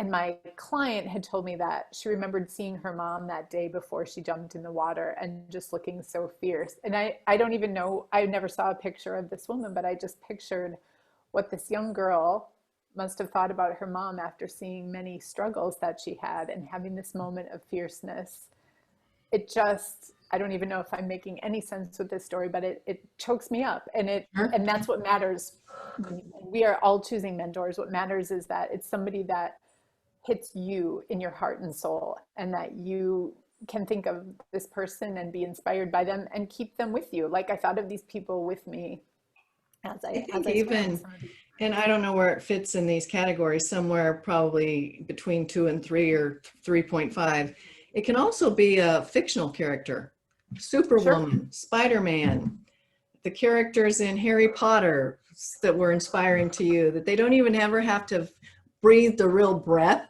my client had told me that she remembered seeing her mom that day before she jumped in the water and just looking so fierce. And I don't even know, I never saw a picture of this woman, but I just pictured what this young girl must have thought about her mom after seeing many struggles that she had and having this moment of fierceness. It just, I don't even know if I'm making any sense with this story, but it chokes me up. And and that's what matters. We are all choosing mentors. What matters is that it's somebody that hits you in your heart and soul, and that you can think of this person and be inspired by them and keep them with you. Like I thought of these people with me as I even, and I don't know where it fits in these categories, somewhere probably between 2 and 3 or 3.5. It can also be a fictional character, Superwoman, Spider-Man, the characters in Harry Potter that were inspiring to you, that they don't even ever have to breathe the real breath,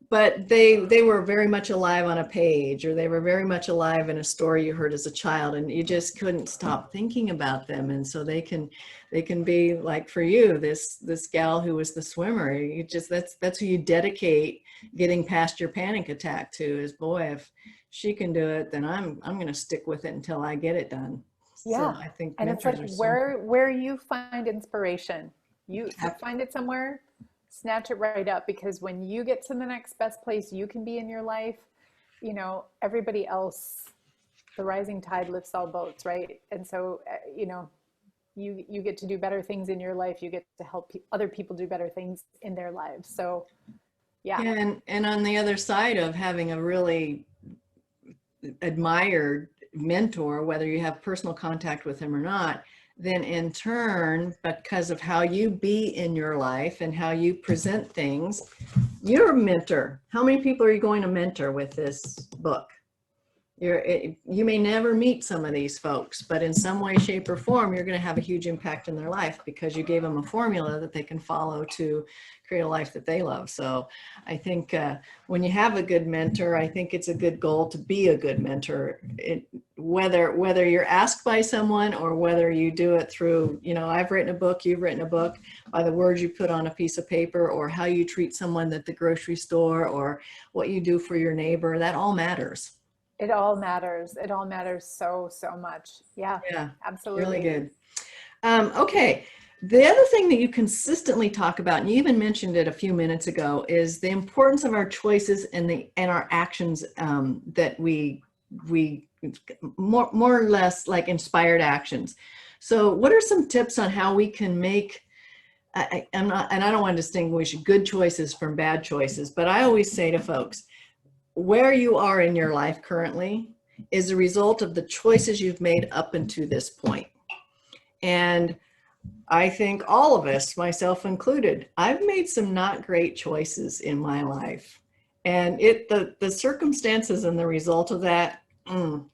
but they were very much alive on a page, or they were very much alive in a story you heard as a child, and you just couldn't stop thinking about them. And so they can be like, for you, this gal who was the swimmer, you just, that's who you dedicate getting past your panic attack to, is, boy, if she can do it, then I'm going to stick with it until I get it done. Yeah. So I think, and it's like where you find inspiration, you find it somewhere, snatch it right up, because when you get to the next best place you can be in your life, everybody else, the rising tide lifts all boats, right? And so, you get to do better things in your life. You get to help other people do better things in their lives. So, yeah. And on the other side of having a really admired mentor, whether you have personal contact with him or not, then in turn, because of how you be in your life and how you present things, you're a mentor. How many people are you going to mentor with this book? You may never meet some of these folks, but in some way, shape, or form, you're going to have a huge impact in their life because you gave them a formula that they can follow to create a life that they love. So I think when you have a good mentor, I think it's a good goal to be a good mentor. Whether you're asked by someone or whether you do it through, I've written a book, you've written a book, by the words you put on a piece of paper, or how you treat someone at the grocery store, or what you do for your neighbor, that all matters. It all matters. It all matters so much. Yeah, absolutely. Really good. Okay. The other thing that you consistently talk about, and you even mentioned it a few minutes ago, is the importance of our choices and our actions that we more or less like inspired actions. So what are some tips on how we can make, I don't want to distinguish good choices from bad choices, but I always say to folks, where you are in your life currently is a result of the choices you've made up until this point. And I think all of us, myself included, I've made some not great choices in my life. And the circumstances and the result of that,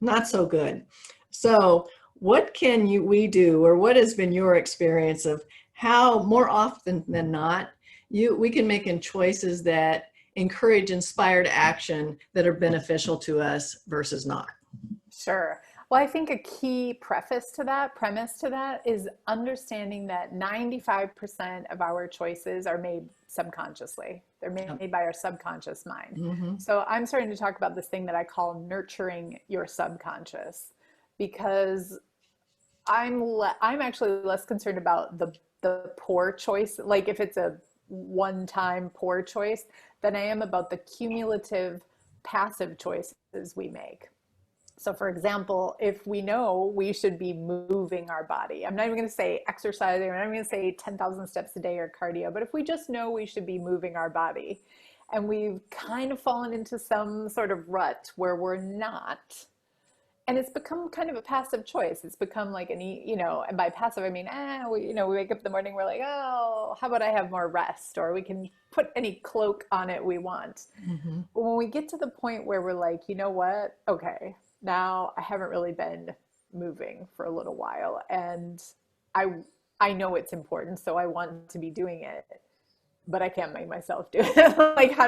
not so good. So what can we do, or what has been your experience of how more often than not, we can make choices that encourage inspired action that are beneficial to us versus not? Sure. Well, I think a key premise to that is understanding that 95% of our choices are made subconsciously. They're Yep. made by our subconscious mind. Mm-hmm. So I'm starting to talk about this thing that I call nurturing your subconscious, because I'm actually less concerned about the poor choice, like if it's a one-time poor choice, than I am about the cumulative passive choices we make. So, for example, if we know we should be moving our body, I'm not even going to say exercising, I'm not even going to say 10,000 steps a day or cardio, but if we just know we should be moving our body and we've kind of fallen into some sort of rut where we're not, and it's become kind of a passive choice. It's become like and by passive, I mean, we wake up in the morning, we're like, oh, how about I have more rest? Or we can put any cloak on it we want. Mm-hmm. But when we get to the point where we're like, you know what? Okay, now I haven't really been moving for a little while, and I I know it's important, so I want to be doing it, but I can't make myself do it. Like how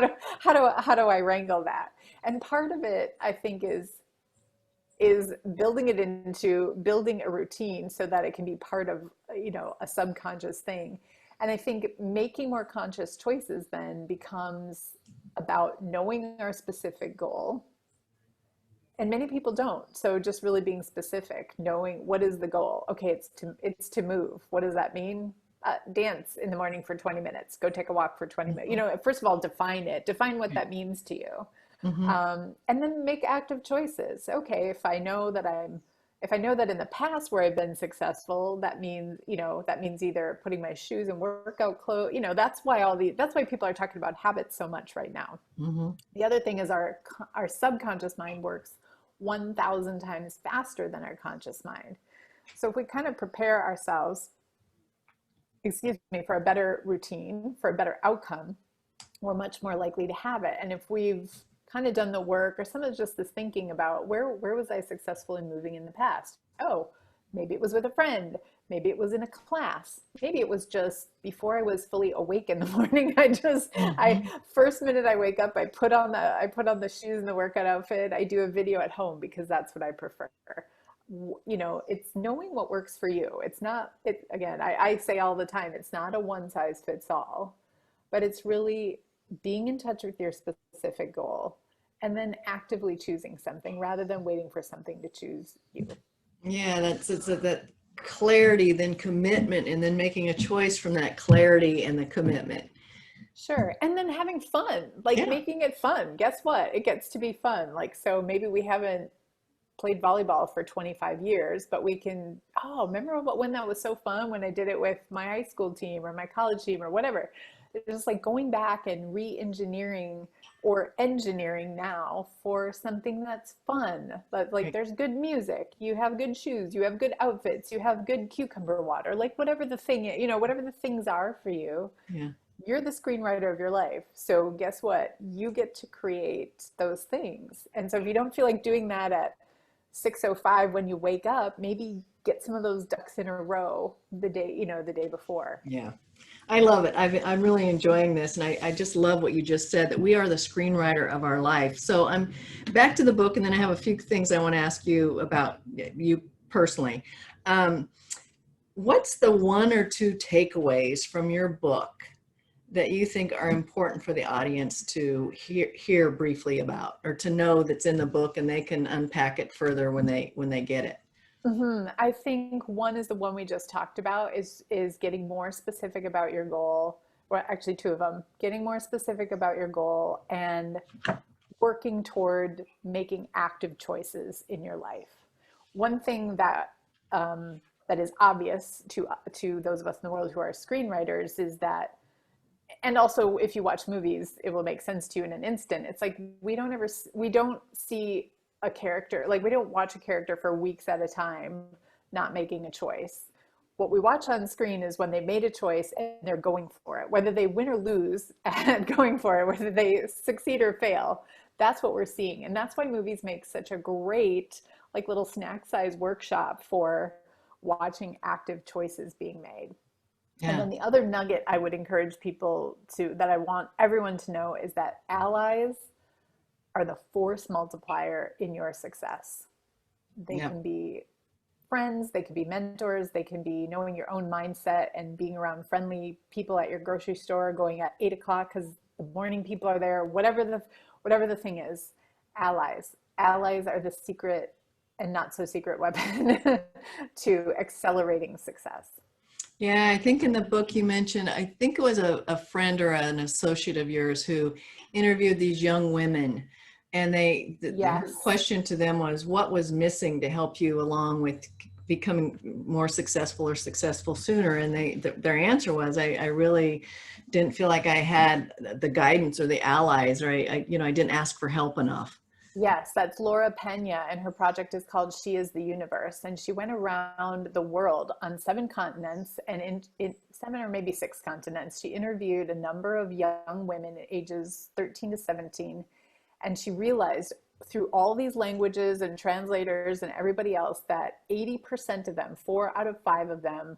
do I wrangle that? And part of it, I think, is building a routine so that it can be part of, a subconscious thing. And I think making more conscious choices then becomes about knowing our specific goal, and many people don't. So just really being specific, knowing what is the goal. Okay, it's to move. What does that mean? Dance in the morning for 20 minutes, go take a walk for 20 minutes. First of all, define what that means to you. Mm-hmm. And then make active choices. Okay, if I know that in the past where I've been successful, that means either putting my shoes and workout clothes. That's why people are talking about habits so much right now. Mm-hmm. The other thing is our subconscious mind works 1,000 times faster than our conscious mind. So if we kind of prepare ourselves, for a better routine, for a better outcome, we're much more likely to have it. And if we've kind of done the work, or some of just this thinking about where was I successful in moving in the past? Oh, maybe it was with a friend. Maybe it was in a class. Maybe it was just before I was fully awake in the morning. Mm-hmm. First minute I wake up, I put on the shoes and the workout outfit. I do a video at home because that's what I prefer. It's knowing what works for you. It's not, again, I say all the time, it's not a one size fits all, but it's really being in touch with your specific goal and then actively choosing something rather than waiting for something to choose you. Yeah, that clarity, then commitment, and then making a choice from that clarity and the commitment. Sure. And then having fun, like Yeah. making it fun. Guess what? It gets to be fun. Like, so maybe we haven't played volleyball for 25 years, but we can, remember when that was so fun when I did it with my high school team or my college team or whatever. It's just like going back and re-engineering or engineering now for something that's fun. But like there's good music, you have good shoes, you have good outfits, you have good cucumber water, like whatever the thing is, whatever the things are for you. Yeah. You're the screenwriter of your life. So guess what? You get to create those things. And so if you don't feel like doing that at 6:05 when you wake up, maybe get some of those ducks in a row the day before. Yeah. I love it. I'm really enjoying this. And I just love what you just said, that we are the screenwriter of our life. So I'm back to the book, and then I have a few things I want to ask you about you personally. What's the one or two takeaways from your book that you think are important for the audience to hear briefly about, or to know that's in the book and they can unpack it further when they get it? Mm-hmm. I think one is the one we just talked about, is getting more specific about your goal. Well, actually two of them: getting more specific about your goal and working toward making active choices in your life. One thing that is obvious to those of us in the world who are screenwriters is that, and also if you watch movies, it will make sense to you in an instant. It's like we don't see a character, like we don't watch a character for weeks at a time not making a choice. What we watch on screen is when they made a choice and they're going for it, whether they win or lose at going for it, whether they succeed or fail. That's what we're seeing. And that's why movies make such a great, like, little snack size workshop for watching active choices being made. And Yeah. then the other nugget I would encourage that I want everyone to know, is that allies are the force multiplier in your success. They Yeah. can be friends, they can be mentors, they can be knowing your own mindset and being around friendly people at your grocery store, going at 8 o'clock because the morning people are there, whatever the thing is. Allies are the secret and not so secret weapon to accelerating success. Yeah, I think in the book you mentioned, I think it was a friend or an associate of yours who interviewed these young women, and her Yes. question to them was, what was missing to help you along with becoming more successful or successful sooner? And their answer was, I really didn't feel like I had the guidance or the allies, or I didn't ask for help enough. Yes, that's Laura Pena, and her project is called She is the Universe. And she went around the world on 7 continents, and in 7 or maybe 6 continents. She interviewed a number of young women ages 13 to 17. And she realized through all these languages and translators and everybody else that 80% of them, 4 out of 5 of them,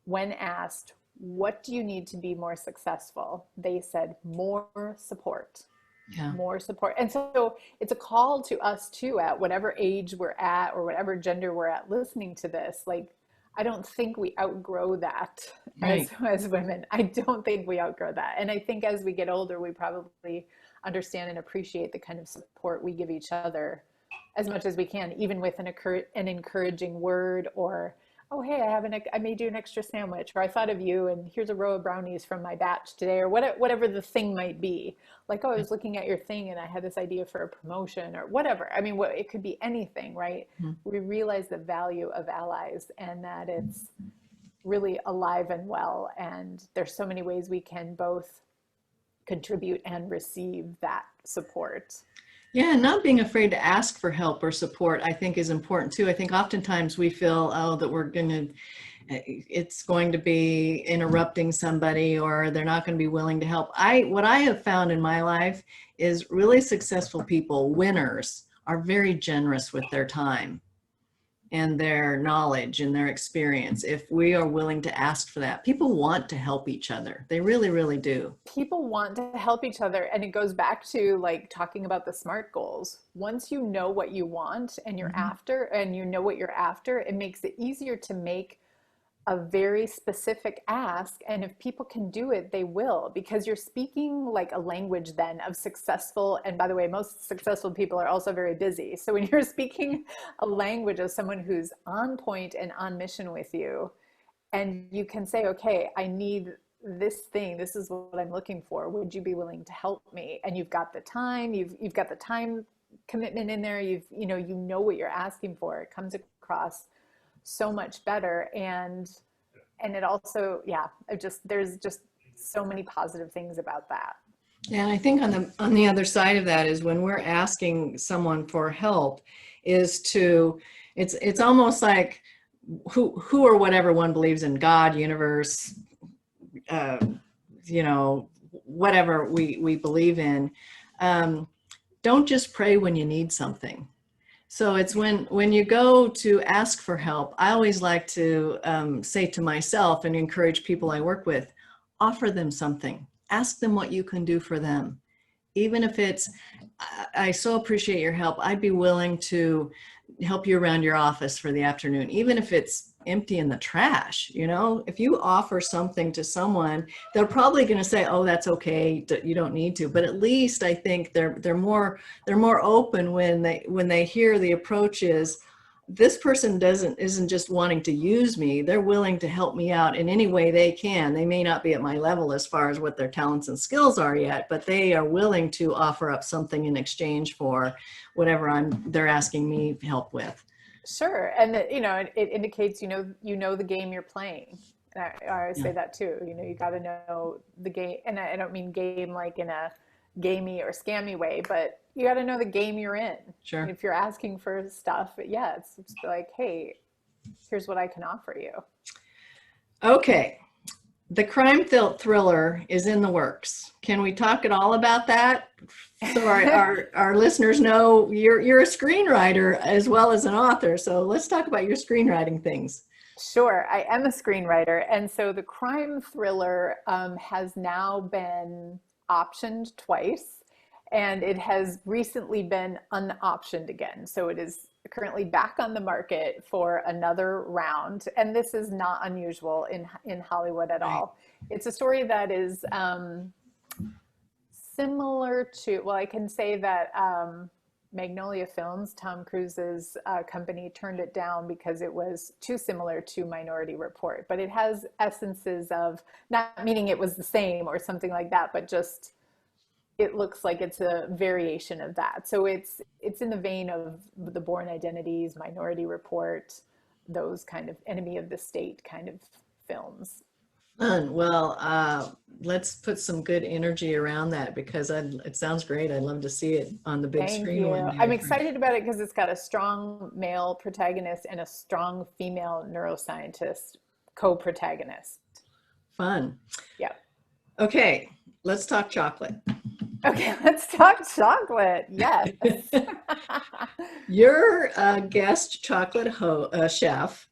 when asked, what do you need to be more successful? They said, more support. Yeah. More support. And so it's a call to us too, at whatever age we're at or whatever gender we're at listening to this. Like, I don't think we outgrow that Right. as women. I don't think we outgrow that. And I think as we get older, we probably understand and appreciate the kind of support we give each other as much as we can, even with an encouraging word, or, oh, hey, I made you an extra sandwich, or I thought of you and here's a row of brownies from my batch today, or whatever the thing might be. Like, oh, I was looking at your thing and I had this idea for a promotion or whatever. I mean, it could be anything, right? Mm-hmm. We realize the value of allies and that it's really alive and well. And there's so many ways we can both contribute and receive that support. Yeah, and not being afraid to ask for help or support, I think, is important too. I think oftentimes we feel, oh, that it's going to be interrupting somebody, or they're not going to be willing to help. What I have found in my life is really successful people, winners, are very generous with their time and their knowledge and their experience. If we are willing to ask for that, people want to help each other. They really, really do. People want to help each other, and it goes back to like talking about the SMART goals. Once you know what you want and you're after, and you know what you're after, it makes it easier to make a very specific ask. And if people can do it, they will, because you're speaking like a language then of successful. And by the way, most successful people are also very busy. So when you're speaking a language of someone who's on point and on mission with you, and you can say, okay, I need this thing, this is what I'm looking for, would you be willing to help me? And you've got the time, you've got the time commitment in there, you know what you're asking for. It comes across so much better. And it also, there's just so many positive things about that. Yeah, and I think on the other side of that is when we're asking someone for help, it's almost like who or whatever one believes in, God, universe, whatever we believe in. Don't just pray when you need something. So it's when you go to ask for help, I always like to say to myself and encourage people I work with, offer them something. Ask them what you can do for them. Even if it's, I so appreciate your help, I'd be willing to help you around your office for the afternoon, even if it's empty in the trash. If you offer something to someone, they're probably going to say, oh, that's okay, you don't need to. But at least I think they're more open when they hear the approach is, this person isn't just wanting to use me, they're willing to help me out in any way they can. They may not be at my level as far as what their talents and skills are yet, but they are willing to offer up something in exchange for whatever they're asking me help with. Sure. And it indicates, you know the game you're playing. And I always say that too. You got to know the game. And I don't mean game like in a gamey or scammy way, but you got to know the game you're in. Sure. If you're asking for stuff, it's just like, hey, here's what I can offer you. Okay. The crime thriller is in the works. Can we talk at all about that? So our listeners know you're a screenwriter as well as an author. So let's talk about your screenwriting things. Sure, I am a screenwriter. And so the crime thriller has now been optioned twice, and it has recently been unoptioned again. So it is currently back on the market for another round. And this is not unusual in Hollywood at Right. all. It's a story that is similar to, well, I can say that Magnolia Films, Tom Cruise's company, turned it down because it was too similar to Minority Report. But it has essences of, not meaning it was the same or something like that, but just it looks like it's a variation of that. So it's in the vein of the Bourne Identities, Minority Report, those kind of enemy of the state kind of films. Fun. Well, let's put some good energy around that because it sounds great. I'd love to see it on the big Thank screen one you. day. I'm excited about it because it's got a strong male protagonist and a strong female neuroscientist co-protagonist. Fun. Yeah. Okay, let's talk chocolate. Okay, let's talk chocolate. Yes. You're a guest chocolate chef.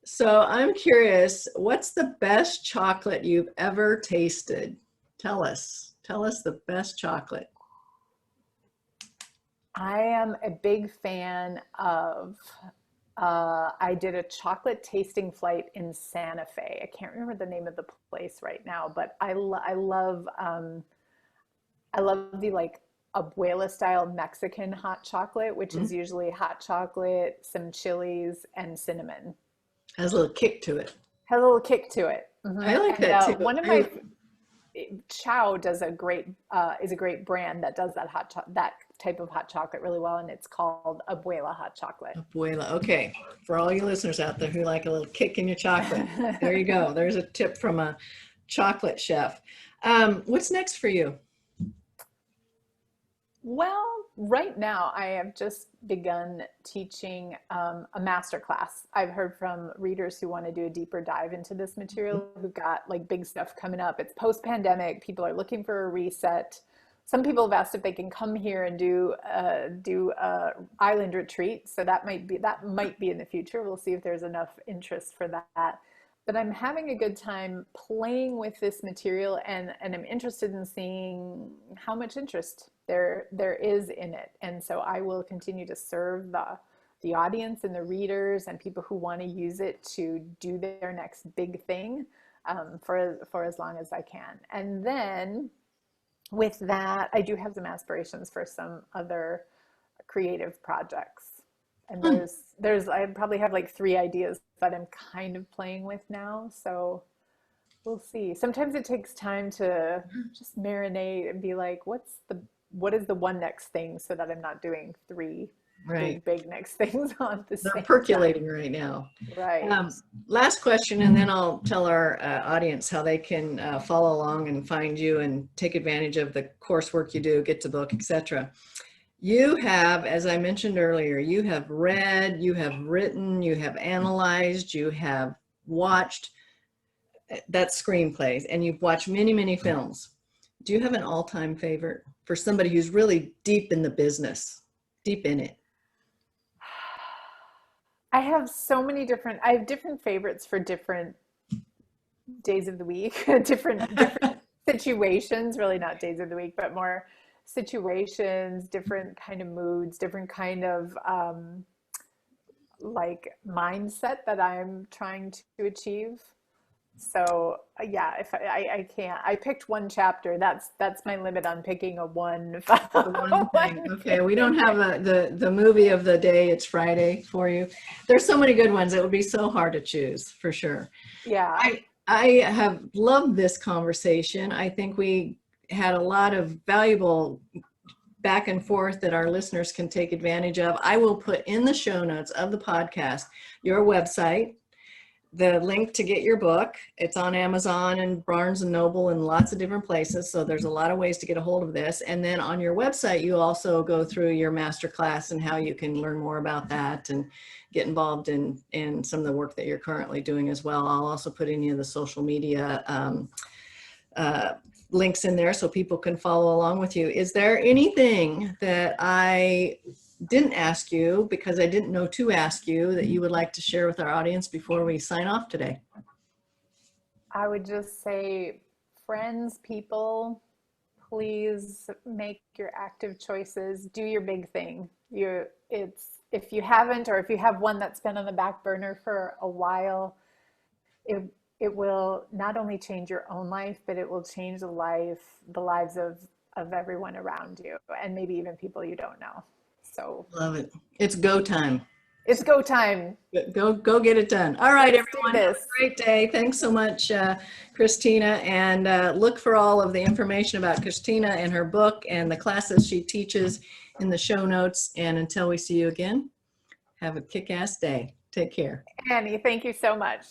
So I'm curious, what's the best chocolate you've ever tasted? Tell us. Tell us the best chocolate. I am a big fan of, I did a chocolate tasting flight in Santa Fe. I can't remember the name of the place right now, but I love the like abuela style Mexican hot chocolate, which is Mhm. usually hot chocolate, some chilies, and cinnamon. Has a little kick to it. Has a little kick to it. I like And that too. one of my Chow does a great is a great brand that does that type of hot chocolate really well, and it's called Abuela hot chocolate. Abuela. Okay, for all you listeners out there who like a little kick in your chocolate, there you go. There's a tip from a chocolate chef. What's next for you? Well, right now I have just begun teaching a master class. I've heard from readers who want to do a deeper dive into this material, who've got like big stuff coming up. It's post-pandemic. People are looking for a reset. Some people have asked if they can come here and do a island retreat. So that might be in the future. We'll see if there's enough interest for that. But I'm having a good time playing with this material, and I'm interested in seeing how much interest there is in it. And so I will continue to serve the audience and the readers and people who want to use it to do their next big thing for as long as I can. And then with that, I do have some aspirations for some other creative projects. And Hmm. I probably have like 3 ideas that I'm kind of playing with now. So we'll see. Sometimes it takes time to just marinate and be like, what is the one next thing, so that I'm not doing three Right. big next things on the They're same percolating time. right now. Right. Last question, and then I'll tell our audience how they can follow along and find you and take advantage of the coursework you do, get to book, etc. You have, as I mentioned earlier, you have read, you have written, you have analyzed, you have watched that screenplays, and you've watched many, many films. Do you have an all-time favorite for somebody who's really deep in the business, deep in it? I have different favorites for different days of the week, different situations, really not days of the week, but more situations, different kind of moods, different kind of like mindset that I'm trying to achieve. So yeah, if I can't, I picked one chapter. That's my limit on picking a one. The one thing. One Okay, we don't favorite. have the movie of the day. It's Friday for you. There's so many good ones. It would be so hard to choose, for sure. Yeah. I have loved this conversation. I think we had a lot of valuable back and forth that our listeners can take advantage of. I will put in the show notes of the podcast your website, the link to get your book. It's on Amazon and Barnes and Noble and lots of different places. So there's a lot of ways to get a hold of this. And then on your website, you also go through your masterclass and how you can learn more about that and get involved in some of the work that you're currently doing as well. I'll also put any of the social media links in there so people can follow along with you. Is there anything that I didn't ask you, because I didn't know to ask you, that you would like to share with our audience before we sign off today? I would just say, friends, people, please make your active choices. Do your big thing. if you haven't, or if you have one that's been on the back burner for a while, it will not only change your own life, but it will change the lives of everyone around you, and maybe even people you don't know. So Love it. It's go time. it's go time. Go get it done. All right, Let's do everyone. Have this. a great day. Thanks so much, Kristina. And look for all of the information about Kristina and her book and the classes she teaches in the show notes. And until we see you again, have a kick-ass day. Take care. Annie, thank you so much.